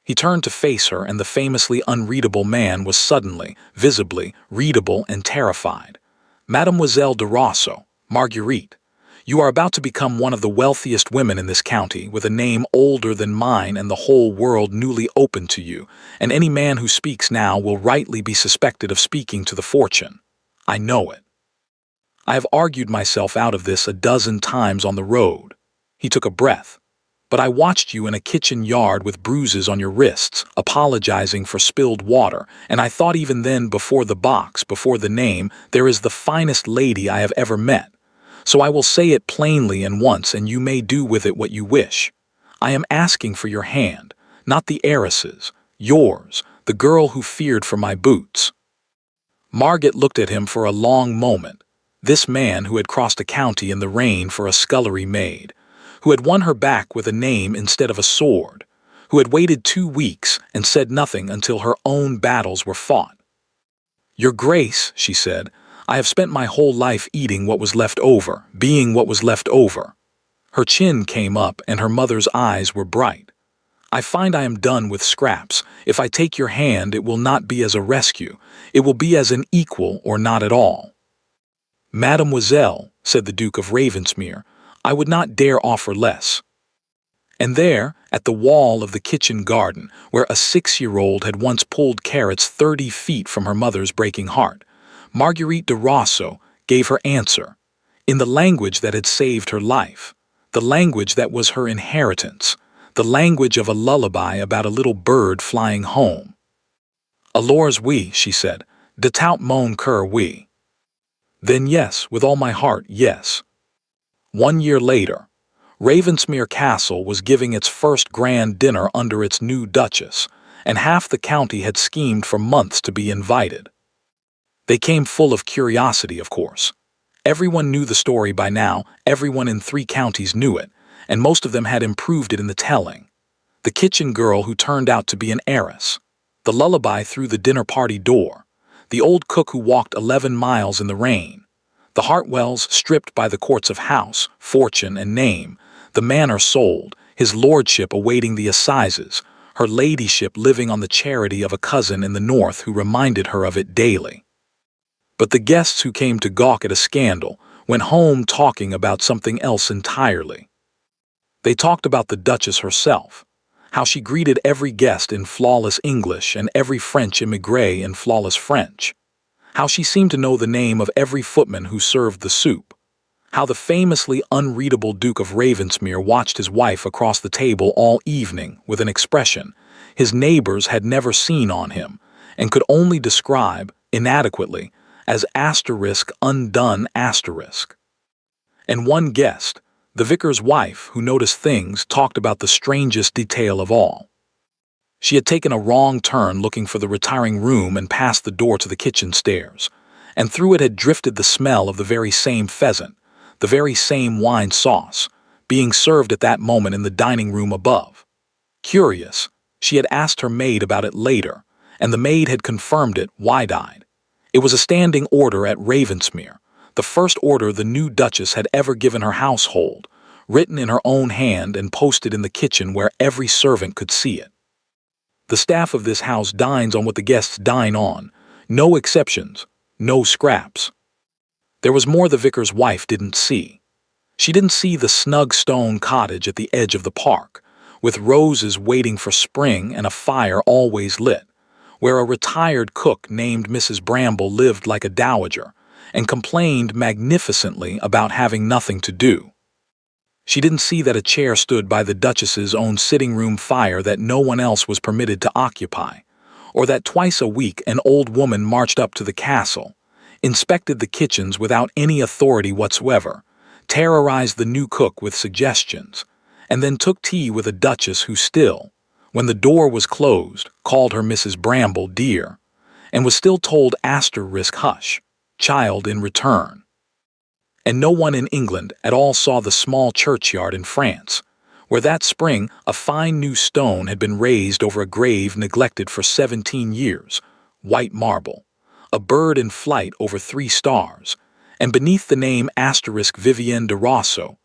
He turned to face her, and the famously unreadable man was suddenly, visibly, readable and terrified. "Mademoiselle de Rosso, Marguerite, you are about to become one of the wealthiest women in this county, with a name older than mine and the whole world newly open to you, and any man who speaks now will rightly be suspected of speaking to the fortune. I know it. I have argued myself out of this a dozen times on the road." He took a breath. "But I watched you in a kitchen yard with bruises on your wrists, apologizing for spilled water, and I thought even then, before the box, before the name, there is the finest lady I have ever met. So I will say it plainly and once, and you may do with it what you wish. I am asking for your hand, not the heiress's, yours, the girl who feared for my boots." Margaret looked at him for a long moment. This man who had crossed a county in the rain for a scullery maid, who had won her back with a name instead of a sword, who had waited 2 weeks and said nothing until her own battles were fought. "Your Grace," she said, "I have spent my whole life eating what was left over, being what was left over." Her chin came up and her mother's eyes were bright. "I find I am done with scraps. If I take your hand, it will not be as a rescue. It will be as an equal or not at all." "Mademoiselle," said the Duke of Ravensmere, "I would not dare offer less." And there, at the wall of the kitchen garden, where a 6-year-old had once pulled carrots 30 feet from her mother's breaking heart, Marguerite de Rosso gave her answer, in the language that had saved her life, the language that was her inheritance, the language of a lullaby about a little bird flying home. "Alors oui," she said, "de tout mon cœur oui." "Then yes, with all my heart, yes." 1 year later, Ravensmere Castle was giving its first grand dinner under its new duchess, and half the county had schemed for months to be invited. They came full of curiosity, of course. Everyone knew the story by now, everyone in 3 counties knew it, and most of them had improved it in the telling. The kitchen girl who turned out to be an heiress, the lullaby through the dinner party door, the old cook who walked 11 miles in the rain, the Hartwells stripped by the courts of house, fortune, and name, the manor sold, his lordship awaiting the assizes, her ladyship living on the charity of a cousin in the north who reminded her of it daily. But the guests who came to gawk at a scandal went home talking about something else entirely. They talked about the Duchess herself, how she greeted every guest in flawless English and every French émigré in flawless French, how she seemed to know the name of every footman who served the soup, how the famously unreadable Duke of Ravensmere watched his wife across the table all evening with an expression his neighbors had never seen on him and could only describe, inadequately, as *undone*. And one guest, the vicar's wife who noticed things, talked about the strangest detail of all. She had taken a wrong turn looking for the retiring room and passed the door to the kitchen stairs, and through it had drifted the smell of the very same pheasant, the very same wine sauce, being served at that moment in the dining room above. Curious, she had asked her maid about it later, and the maid had confirmed it wide-eyed. It was a standing order at Ravensmere, the first order the new Duchess had ever given her household, written in her own hand and posted in the kitchen where every servant could see it. The staff of this house dines on what the guests dine on, no exceptions, no scraps. There was more the vicar's wife didn't see. She didn't see the snug stone cottage at the edge of the park, with roses waiting for spring and a fire always lit, where a retired cook named Mrs. Bramble lived like a dowager and complained magnificently about having nothing to do. She didn't see that a chair stood by the Duchess's own sitting-room fire that no one else was permitted to occupy, or that twice a week an old woman marched up to the castle, inspected the kitchens without any authority whatsoever, terrorized the new cook with suggestions, and then took tea with a duchess who still, when the door was closed, called her Mrs. Bramble dear, and was still told hush, child in return. And no one in England at all saw the small churchyard in France, where that spring a fine new stone had been raised over a grave neglected for 17 years, white marble, a bird in flight over 3 stars, and beneath the name *Vivienne de Rosso,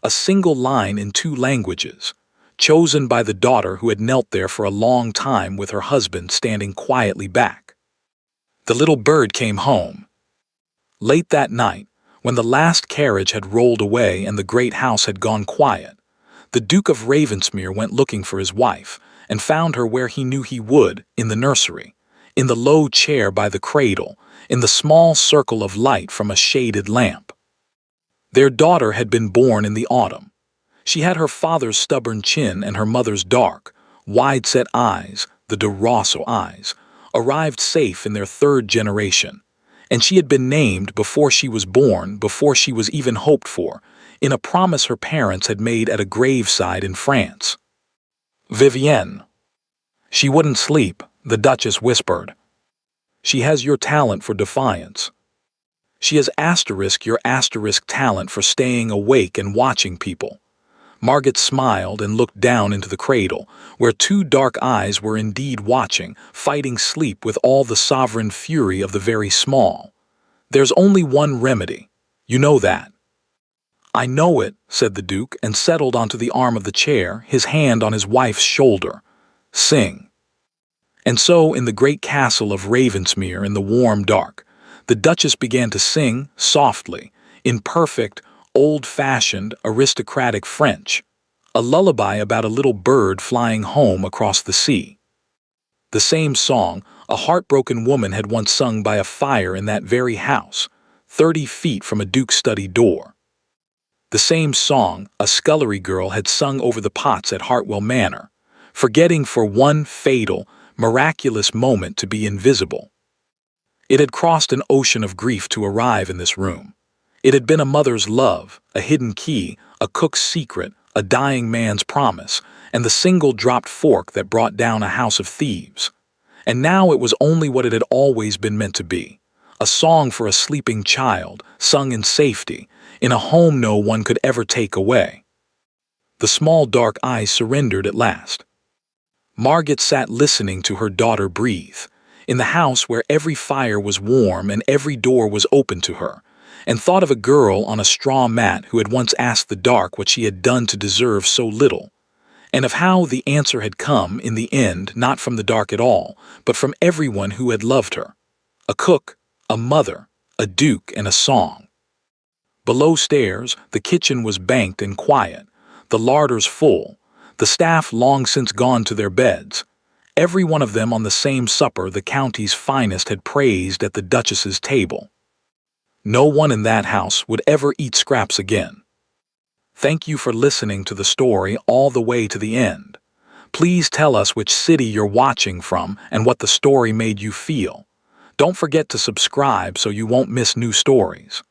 a single line in 2 languages, chosen by the daughter who had knelt there for a long time with her husband standing quietly back. The little bird came home. Late that night, when the last carriage had rolled away and the great house had gone quiet, the Duke of Ravensmere went looking for his wife, and found her where he knew he would, in the nursery, in the low chair by the cradle, in the small circle of light from a shaded lamp. Their daughter had been born in the autumn. She had her father's stubborn chin and her mother's dark, wide-set eyes, the de Rosso eyes, arrived safe in their third generation, and she had been named before she was born, before she was even hoped for, in a promise her parents had made at a graveside in France. Vivienne. She wouldn't sleep, the Duchess whispered. She has your talent for defiance. She has your talent for staying awake and watching people. Margaret smiled and looked down into the cradle, where two dark eyes were indeed watching, fighting sleep with all the sovereign fury of the very small. There's only one remedy. You know that. I know it, said the Duke, and settled onto the arm of the chair, his hand on his wife's shoulder. Sing. And so, in the great castle of Ravensmere in the warm dark, the Duchess began to sing, softly, in perfect, old-fashioned, aristocratic French, a lullaby about a little bird flying home across the sea. The same song a heartbroken woman had once sung by a fire in that very house, 30 feet from a duke's study door. The same song a scullery girl had sung over the pots at Hartwell Manor, forgetting for one fatal, miraculous moment to be invisible. It had crossed an ocean of grief to arrive in this room. It had been a mother's love, a hidden key, a cook's secret, a dying man's promise, and the single dropped fork that brought down a house of thieves. And now it was only what it had always been meant to be, a song for a sleeping child, sung in safety, in a home no one could ever take away. The small dark eyes surrendered at last. Margaret sat listening to her daughter breathe, in the house where every fire was warm and every door was open to her, and thought of a girl on a straw mat who had once asked the dark what she had done to deserve so little, and of how the answer had come, in the end, not from the dark at all, but from everyone who had loved her. A cook, a mother, a duke, and a song. Below stairs, the kitchen was banked and quiet, the larders full, the staff long since gone to their beds, every one of them on the same supper the county's finest had praised at the Duchess's table. No one in that house would ever eat scraps again. Thank you for listening to the story all the way to the end. Please tell us which city you're watching from and what the story made you feel. Don't forget to subscribe so you won't miss new stories.